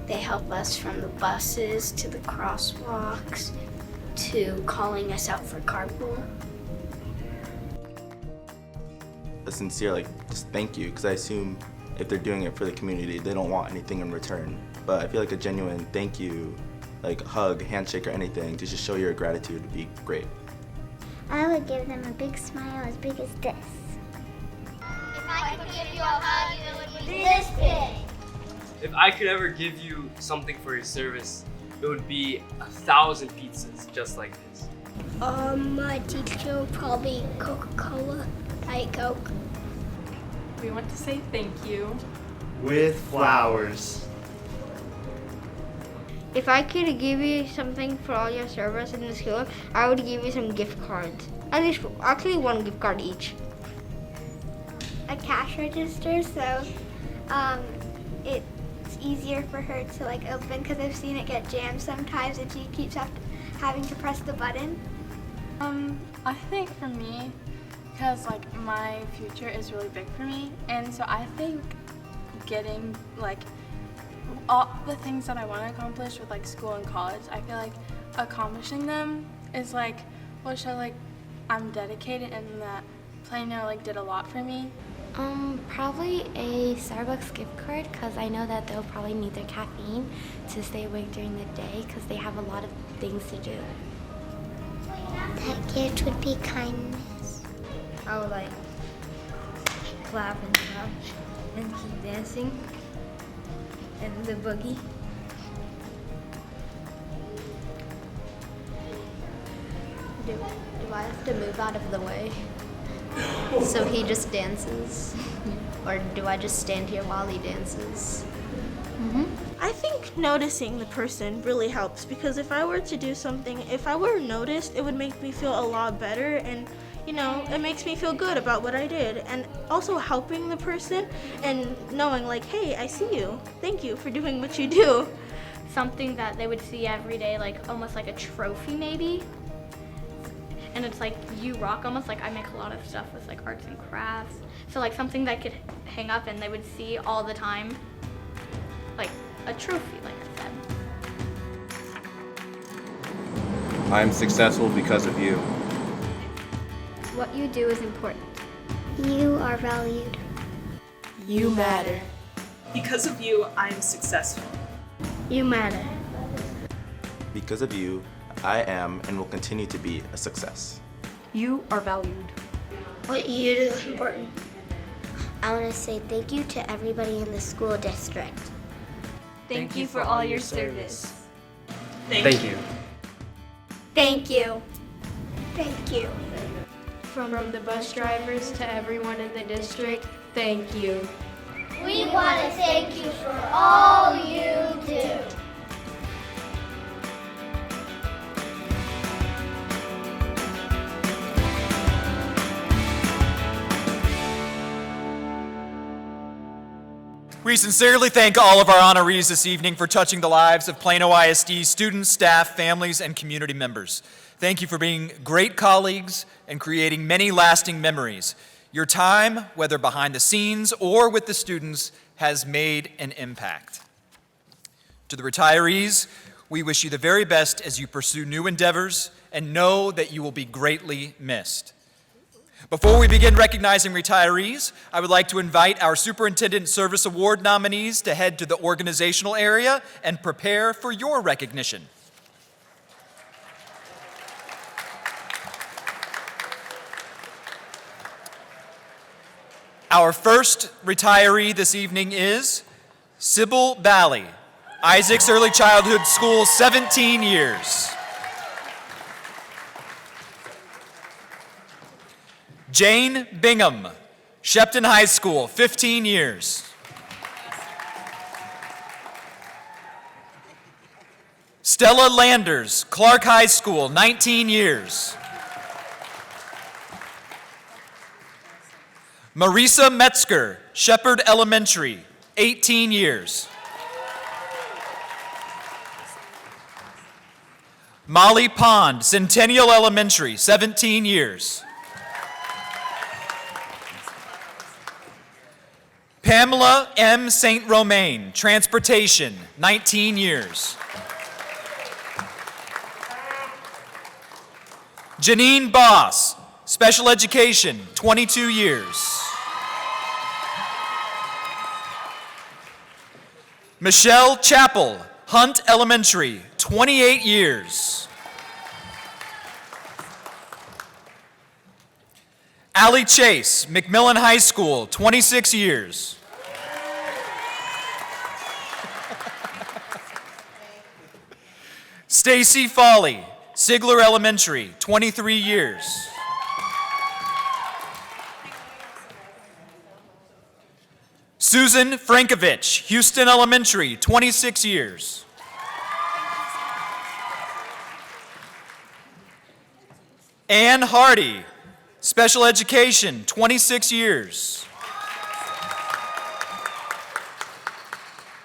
S8: They help us from the buses to the crosswalks to calling us out for carpool.
S14: A sincere just thank you, because I assume if they're doing it for the community, they don't want anything in return. But I feel a genuine thank you, hug, handshake, or anything to just show your gratitude would be great.
S12: I would give them a big smile as big as this.
S15: If I could give you a hug, it would be this big.
S7: If I could ever give you something for your service, it would be 1,000 pizzas just like this.
S12: My teacher would probably Coca-Cola, Diet Coke.
S16: We want to say thank you.
S17: With flowers.
S8: If I could give you something for all your service in the school, I would give you some gift cards. Actually 1 gift card each.
S12: A cash register, so it's easier for her to open because I've seen it get jammed sometimes and she keeps having to press the button.
S16: I think for me, because my future is really big for me, and so I think getting all the things that I want to accomplish with school and college, I feel accomplishing them is what show I'm dedicated and that Plano did a lot for me.
S18: Probably a Starbucks gift card because I know that they'll probably need their caffeine to stay awake during the day because they have a lot of things to do.
S12: That gift would be kindness.
S8: I would clap and clap and keep dancing. And the boogie.
S18: Do I have to move out of the way so he just dances? Or do I just stand here while he dances?
S19: I think noticing the person really helps because if I were to do something, if I were noticed, it would make me feel a lot better and it makes me feel good about what I did. And also helping the person and knowing hey, I see you. Thank you for doing what you do.
S20: Something that they would see every day, almost like a trophy maybe. And it's you rock, almost I make a lot of stuff with arts and crafts. So something that could hang up and they would see all the time. A trophy, like I said.
S21: I'm successful because of you.
S18: What you do is important.
S12: You are valued.
S13: You matter.
S22: Because of you, I am successful.
S8: You matter.
S14: Because of you, I am and will continue to be a success.
S13: You are valued.
S8: What you do is important.
S12: I want to say thank you to everybody in the school district.
S20: Thank you for all your service.
S7: Thank you.
S12: Thank you. Thank you.
S20: From the bus drivers to everyone in the district, thank you.
S15: We want to thank you for all you do.
S6: We sincerely thank all of our honorees this evening for touching the lives of Plano ISD students, staff, families, and community members. Thank you for being great colleagues and creating many lasting memories. Your time, whether behind the scenes or with the students, has made an impact. To the retirees, we wish you the very best as you pursue new endeavors and know that you will be greatly missed. Before we begin recognizing retirees, I would like to invite our Superintendent Service Award nominees to head to the organizational area and prepare for your recognition. Our first retiree this evening is Sybil Bally, Isaac's Early Childhood School, 17 years. Jane Bingham, Shepton High School, 15 years. Stella Landers, Clark High School, 19 years. Marisa Metzger, Shepherd Elementary, 18 years. Molly Pond, Centennial Elementary, 17 years. Pamela M. St. Romain, Transportation, 19 years. Janine Boss, Special Education, 22 years. Michelle Chappell, Hunt Elementary, 28 years. Allie Chase, McMillan High School, 26 years. Stacy Foley, Sigler Elementary, 23 years. Susan Frankovich, Houston Elementary, 26 years. Ann Hardy, Special Education, 26 years.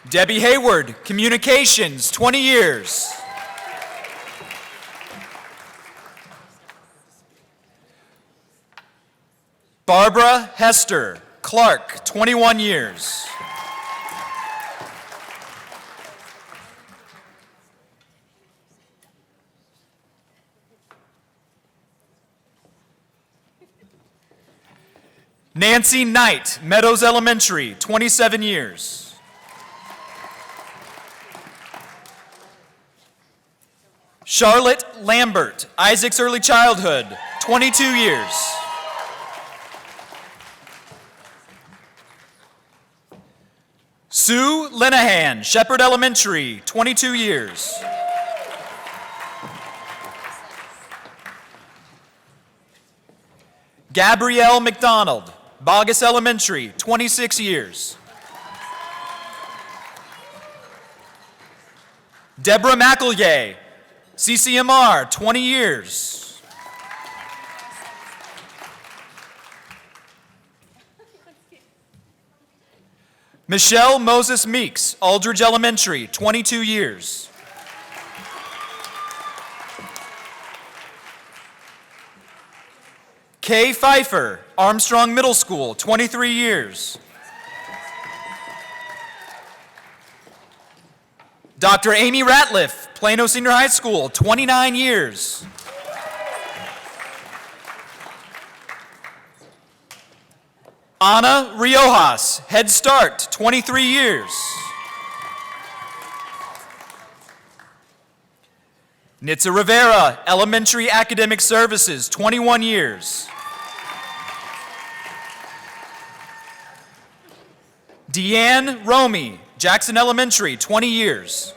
S6: Debbie Hayward, Communications, 20 years. Barbara Hester, Clark, 21 years. Nancy Knight, Meadows Elementary, 27 years. Charlotte Lambert, Isaac's Early Childhood, 22 years. Sue Linehan, Shepherd Elementary, 22 years. Gabrielle McDonald, Bogus Elementary, 26 years. Deborah McElgay, CCMR, 20 years. Michelle Moses Meeks, Aldridge Elementary, 22 years. Kay Pfeiffer, Armstrong Middle School, 23 years. Dr. Amy Ratliff, Plano Senior High School, 29 years. Ana Riojas, Head Start, 23 years. Nitza Rivera, Elementary Academic Services, 21 years. Deanne Romy, Jackson Elementary, 20 years.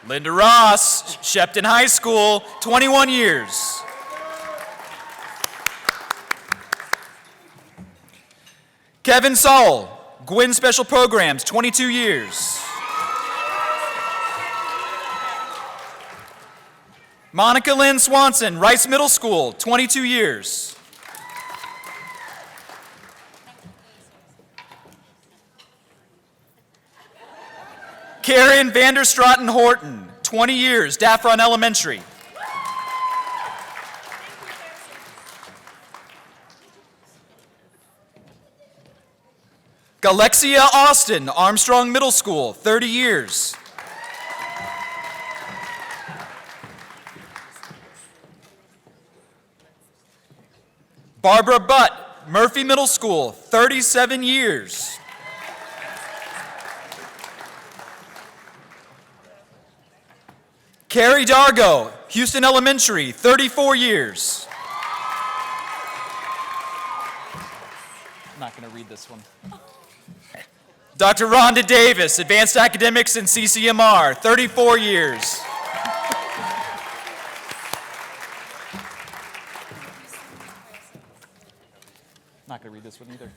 S6: Linda Ross, Shepton High School, 21 years. Kevin Saul, Gwynn Special Programs, 22 years. Monica Lynn Swanson, Rice Middle School, 22 years. Karen Vanderstraten Horton, 20 years, Daffron Elementary. Galexia Austin, Armstrong Middle School, 30 years. Barbara Butt, Murphy Middle School, 37 years. Carrie Dargo, Houston Elementary, 34 years. not going to read this one. Dr. Rhonda Davis, Advanced Academics in CCMR, 34 years. Not going to read this one either.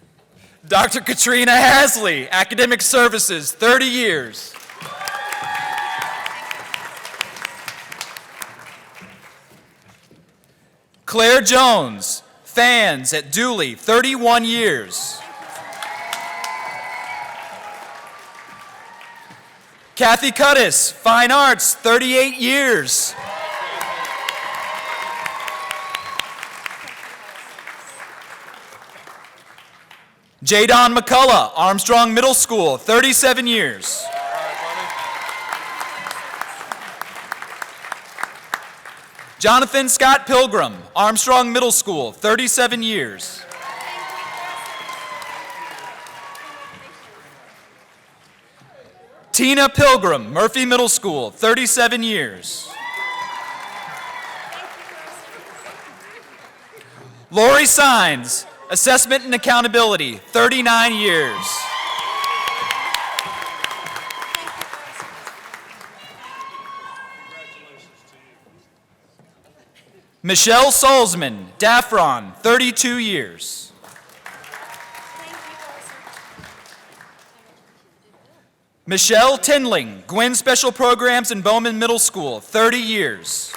S6: Dr. Katrina Hasley, Academic Services, 30 years. Claire Jones, Fans at Dooley, 31 years. Kathy Cudis, Fine Arts, 38 years. Jadon McCullough, Armstrong Middle School, 37 years. Jonathan Scott Pilgrim, Armstrong Middle School, 37 years. Tina Pilgrim, Murphy Middle School, 37 years. Lori Sines, Assessment and Accountability, 39 years. Michelle Salzman, Daffron, 32 years. Michelle Tinling, Gwynn Special Programs in Bowman Middle School, 30 years.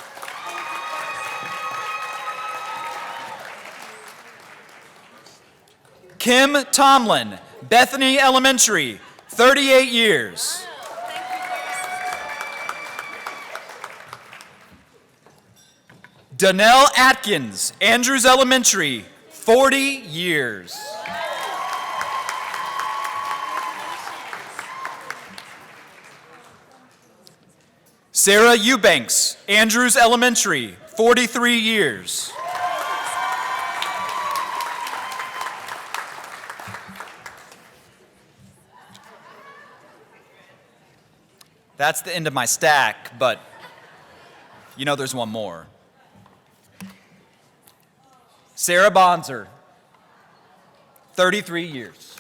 S6: Kim Tomlin, Bethany Elementary, 38 years. Donnell Atkins, Andrews Elementary, 40 years. Sarah Eubanks, Andrews Elementary, 43 years. That's the end of my stack, but you know there's one more. Sarah Bonzer, 33 years.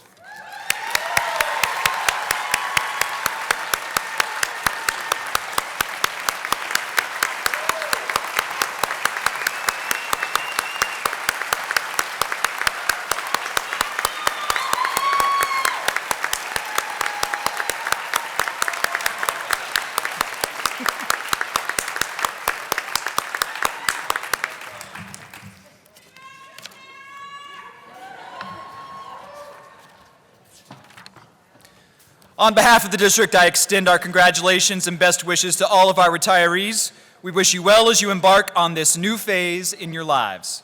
S6: On behalf of the district, I extend our congratulations and best wishes to all of our retirees. We wish you well as you embark on this new phase in your lives.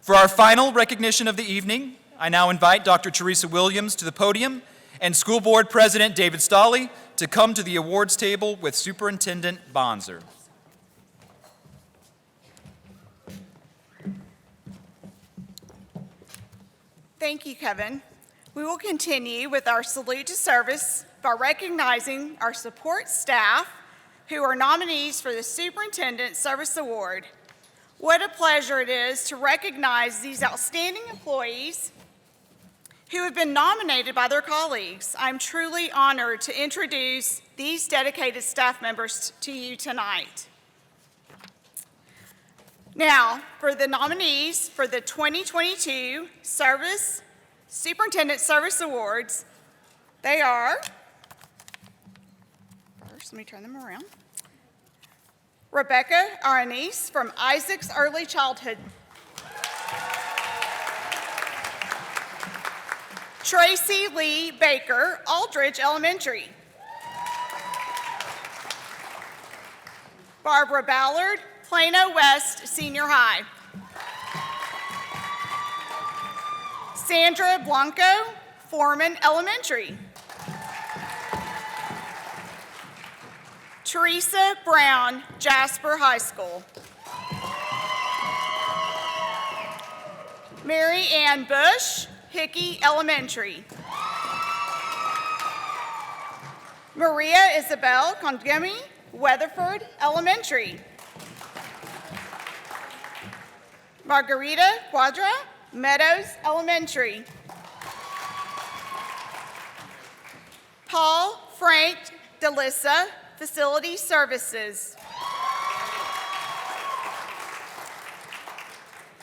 S6: For our final recognition of the evening, I now invite Dr. Teresa Williams to the podium and School Board President David Stolley to come to the awards table with Superintendent Bonzer.
S1: Thank you, Kevin. We will continue with our salute to service by recognizing our support staff who are nominees for the Superintendent Service Award. What a pleasure it is to recognize these outstanding employees who have been nominated by their colleagues. I'm truly honored to introduce these dedicated staff members to you tonight. Now, for the nominees for the 2022 Superintendent Service Awards, they are, first let me turn them around. Rebecca Aranese from Isaac's Early Childhood. Tracy Lee Baker, Aldridge Elementary. Barbara Ballard, Plano West Senior High. Sandra Blanco, Foreman Elementary. Teresa Brown, Jasper High School. Mary Ann Bush, Hickey Elementary. Maria Isabel Congemi, Weatherford Elementary. Margarita Quadra, Meadows Elementary. Paul Frank DeLissa, Facility Services.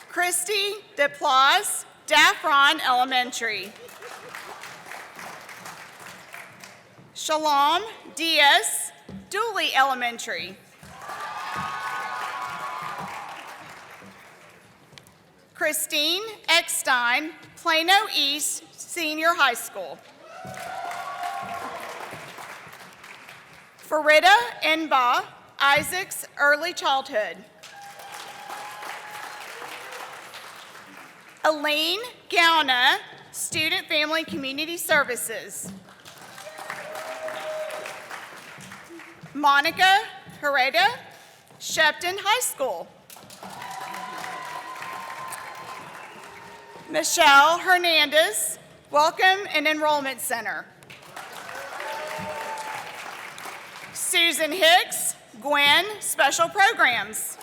S1: Christy DePlas, Daffron Elementary. Shalom Diaz, Dooley Elementary. Christine Eckstein, Plano East Senior High School. Farida Enba, Isaacs Early Childhood. Aline Gauna, Student Family Community Services. Monica Hereda, Shepton High School. Michelle Hernandez, Welcome and Enrollment Center. Susan Hicks, Gwen, Special Programs.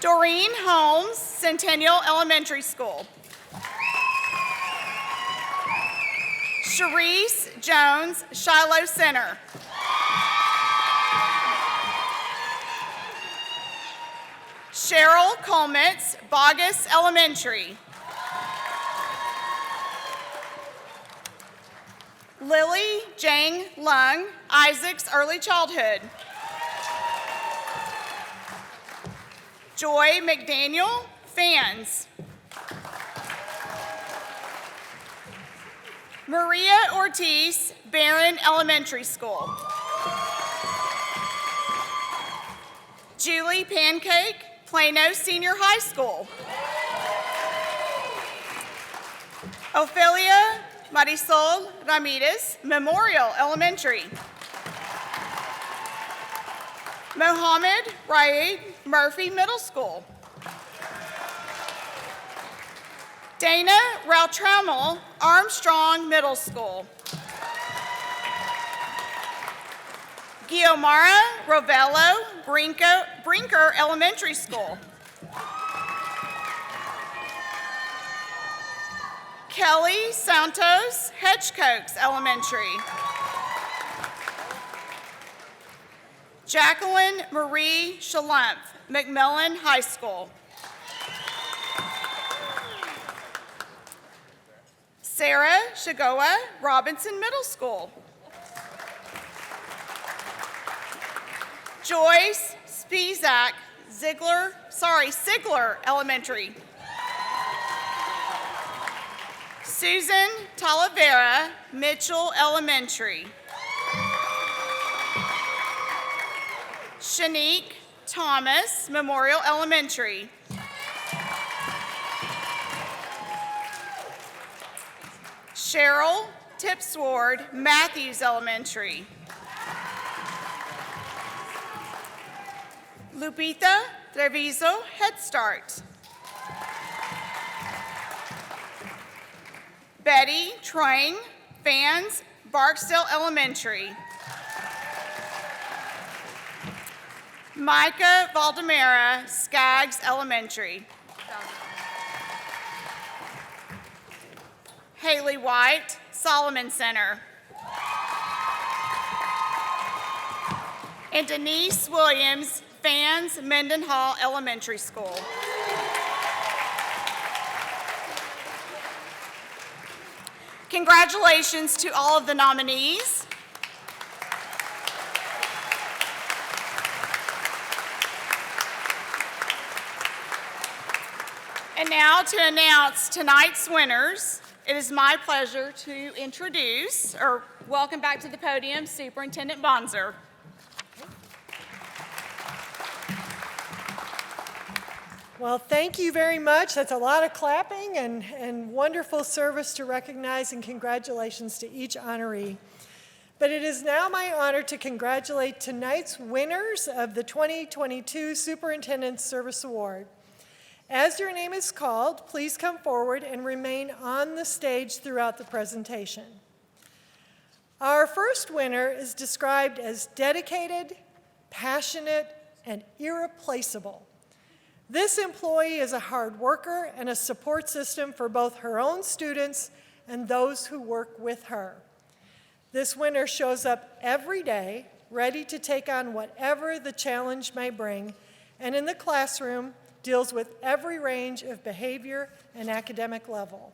S1: Doreen Holmes, Centennial Elementary School. Sharice Jones, Shiloh Center. Cheryl Colmetz, Bogus Elementary. Lily Jang Lung, Isaacs Early Childhood. Joy McDaniel, Fans. Maria Ortiz, Barron Elementary School. Julie Pancake, Plano Senior High School. Ophelia Marisol Ramirez, Memorial Elementary. Mohammed Raid Murphy Middle School. Dana Rautrammel, Armstrong Middle School. Guiomara Rovello, Brinker Elementary School. Kelly Santos, Hedgecoats Elementary. Jacqueline Marie Shalumph, McMillan High School. Sarah Shigoa, Robinson Middle School. Joyce Spizak, Sigler Elementary. Susan Talavera, Mitchell Elementary. Shanique Thomas, Memorial Elementary. Cheryl Tipsward, Matthews Elementary. Lupita Treviso, Head Start. Betty Trang, Fans, Barksdale Elementary. Micah Valdemara, Skaggs Elementary. Haley White, Solomon Center. And Denise Williams, Fans, Mendenhall Elementary School. Congratulations to all of the nominees. And now to announce tonight's winners, it is my pleasure to introduce, or welcome back to the podium, Superintendent Bonser.
S2: Well, thank you very much. That's a lot of clapping and wonderful service to recognize, and congratulations to each honoree. But it is now my honor to congratulate tonight's winners of the 2022 Superintendent Service Award. As your name is called, please come forward and remain on the stage throughout the presentation. Our first winner is described as dedicated, passionate, and irreplaceable. This employee is a hard worker and a support system for both her own students and those who work with her. This winner shows up every day, ready to take on whatever the challenge may bring, and in the classroom deals with every range of behavior and academic level.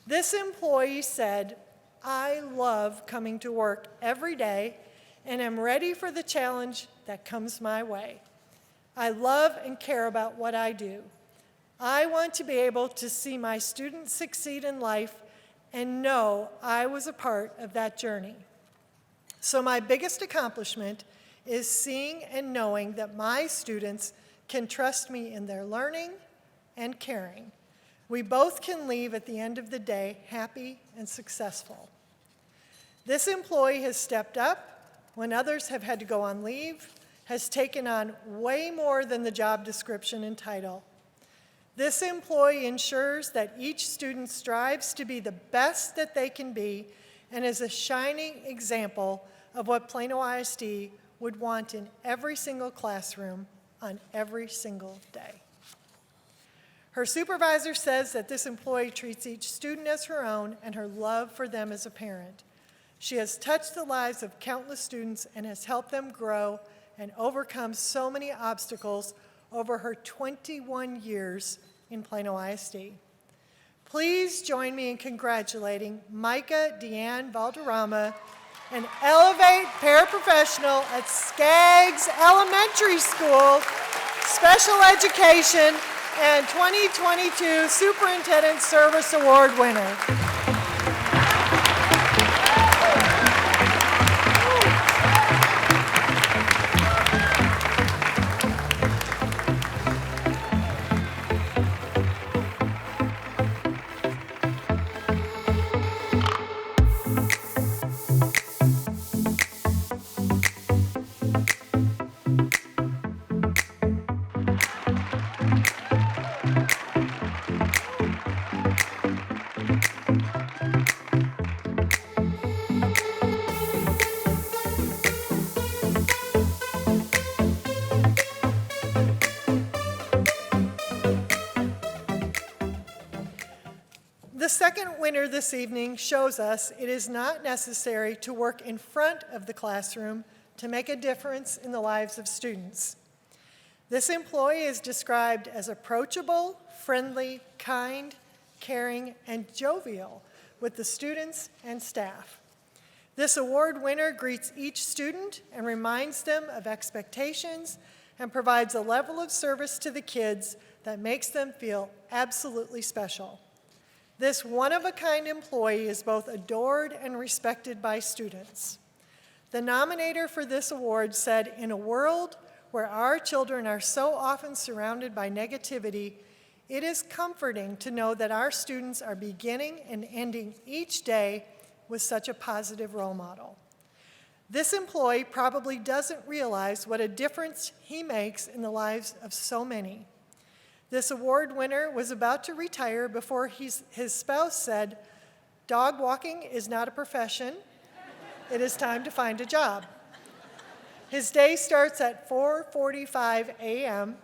S2: This employee said, "I love coming to work every day and am ready for the challenge that comes my way. I love and care about what I do. I want to be able to see my students succeed in life and know I was a part of that journey. So my biggest accomplishment is seeing and knowing that my students can trust me in their learning and caring. We both can leave at the end of the day happy and successful." This employee has stepped up when others have had to go on leave, has taken on way more than the job description and title. This employee ensures that each student strives to be the best that they can be and is a shining example of what Plano ISD would want in every single classroom on every single day. Her supervisor says that this employee treats each student as her own and her love for them as a parent. She has touched the lives of countless students and has helped them grow and overcome so many obstacles over her 21 years in Plano ISD. Please join me in congratulating Micah Deanne Valderrama, an Elevate paraprofessional at Skaggs Elementary School, Special Education, and 2022 Superintendent Service Award winner. The second winner this evening shows us it is not necessary to work in front of the classroom to make a difference in the lives of students. This employee is described as approachable, friendly, kind, caring, and jovial with the students and staff. This award winner greets each student and reminds them of expectations and provides a level of service to the kids that makes them feel absolutely special. This one-of-a-kind employee is both adored and respected by students. The nominator for this award said, "In a world where our children are so often surrounded by negativity, it is comforting to know that our students are beginning and ending each day with such a positive role model." This employee probably doesn't realize what a difference he makes in the lives of so many. This award winner was about to retire before his spouse said, "Dog walking is not a profession. It is time to find a job." His day starts at 4:45 a.m.,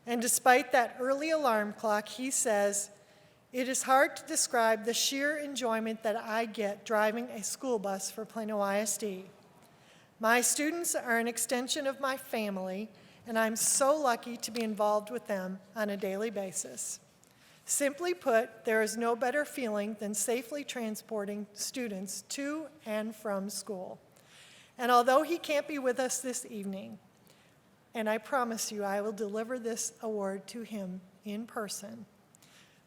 S2: and despite that early alarm clock, he says, "It is hard to describe the sheer enjoyment that I get driving a school bus for Plano ISD. My students are an extension of my family, and I'm so lucky to be involved with them on a daily basis. Simply put, there is no better feeling than safely transporting students to and from school." And although he can't be with us this evening, and I promise you I will deliver this award to him in person,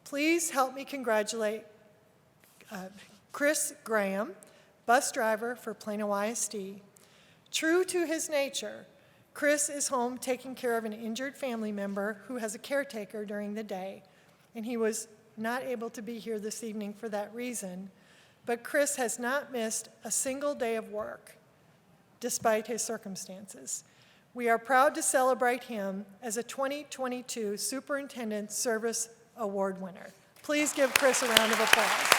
S2: please help me congratulate Chris Graham, bus driver for Plano ISD. True to his nature, Chris is home taking care of an injured family member who has a caretaker during the day, and he was not able to be here this evening for that reason, but Chris has not missed a single day of work, despite his circumstances. We are proud to celebrate him as a 2022 Superintendent Service Award winner. Please give Chris a round of applause.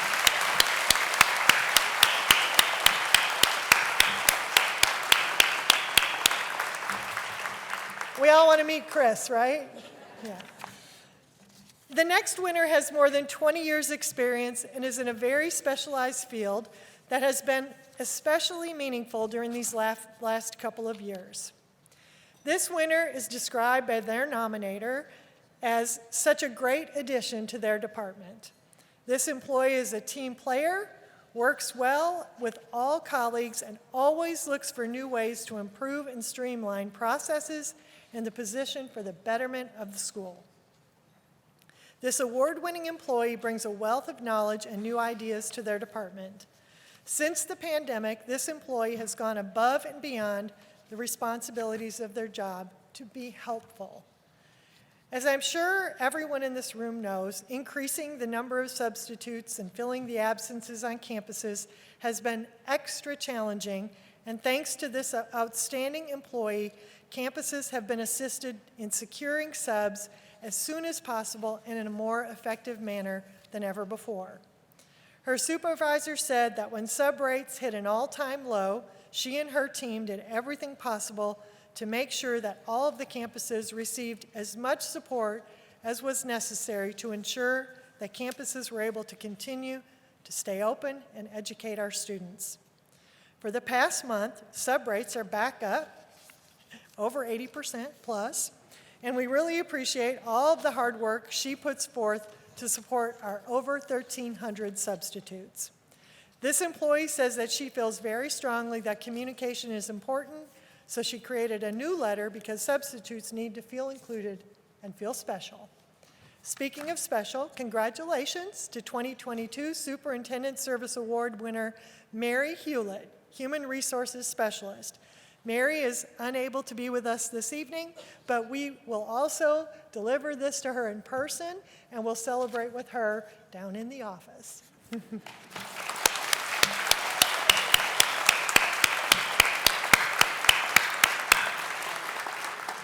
S2: We all want to meet Chris, right? Yeah. The next winner has more than 20 years' experience and is in a very specialized field that has been especially meaningful during these last couple of years. This winner is described by their nominator as such a great addition to their department. This employee is a team player, works well with all colleagues, and always looks for new ways to improve and streamline processes in the position for the betterment of the school. This award-winning employee brings a wealth of knowledge and new ideas to their department. Since the pandemic, this employee has gone above and beyond the responsibilities of their job to be helpful. As I'm sure everyone in this room knows, increasing the number of substitutes and filling the absences on campuses has been extra challenging, and thanks to this outstanding employee, campuses have been assisted in securing subs as soon as possible and in a more effective manner than ever before. Her supervisor said that when sub rates hit an all-time low, she and her team did everything possible to make sure that all of the campuses received as much support as was necessary to ensure that campuses were able to continue to stay open and educate our students. For the past month, sub rates are back up, over 80% plus, and we really appreciate all of the hard work she puts forth to support our over 1,300 substitutes. This employee says that she feels very strongly that communication is important, so she created a new letter because substitutes need to feel included and feel special. Speaking of special, congratulations to 2022 Superintendent Service Award winner Mary Hewlett, Human Resources Specialist. Mary is unable to be with us this evening, but we will also deliver this to her in person, and we'll celebrate with her down in the office.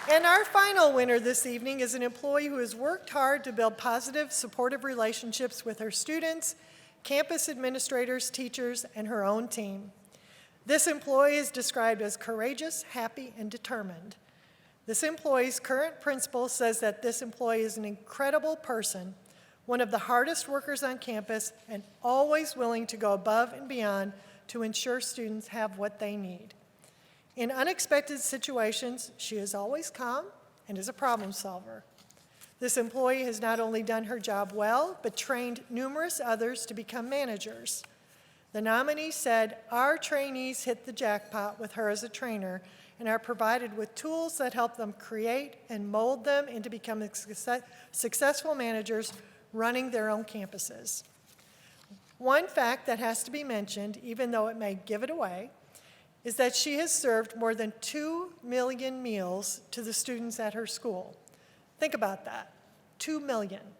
S2: And our final winner this evening is an employee who has worked hard to build positive, supportive relationships with her students, campus administrators, teachers, and her own team. This employee is described as courageous, happy, and determined. This employee's current principal says that this employee is an incredible person, one of the hardest workers on campus, and always willing to go above and beyond to ensure students have what they need. In unexpected situations, she is always calm and is a problem solver. This employee has not only done her job well, but trained numerous others to become managers. The nominee said, "Our trainees hit the jackpot with her as a trainer and are provided with tools that help them create and mold them into becoming successful managers running their own campuses." One fact that has to be mentioned, even though it may give it away, is that she has served more than 2 million meals to the students at her school. Think about that, 2 million.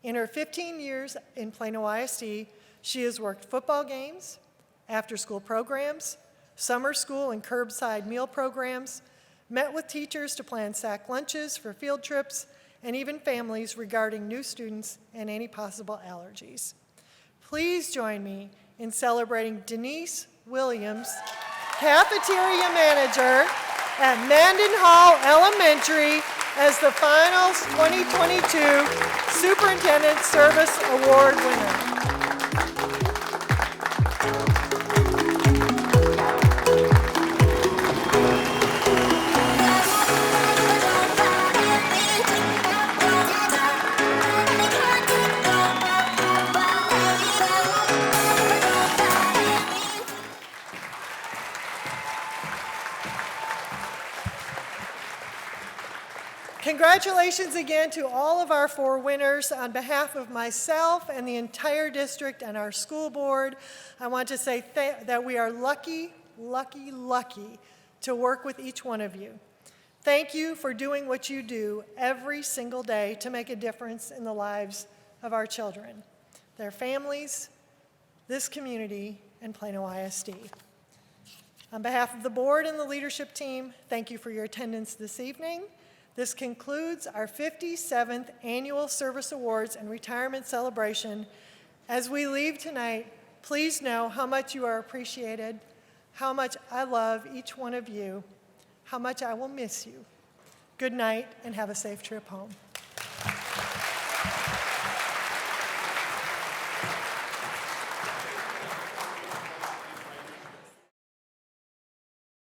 S2: In her 15 years in Plano ISD, she has worked football games, after-school programs, summer school and curbside meal programs, met with teachers to plan sack lunches for field trips, and even families regarding new students and any possible allergies. Please join me in celebrating Denise Williams, Cafeteria Manager at Mandan Hall Elementary, as the finals 2022 Superintendent Service Award winner. Congratulations again to all of our 4 winners. On behalf of myself and the entire district and our school board, I want to say that we are lucky, lucky, lucky to work with each one of you. Thank you for doing what you do every single day to make a difference in the lives of our children, their families, this community, and Plano ISD. On behalf of the board and the leadership team, thank you for your attendance this evening. This concludes our 57th Annual Service Awards and Retirement Celebration. As we leave tonight, please know how much you are appreciated, how much I love each one of you, how much I will miss you. Good night and have a safe trip home.
S6: you.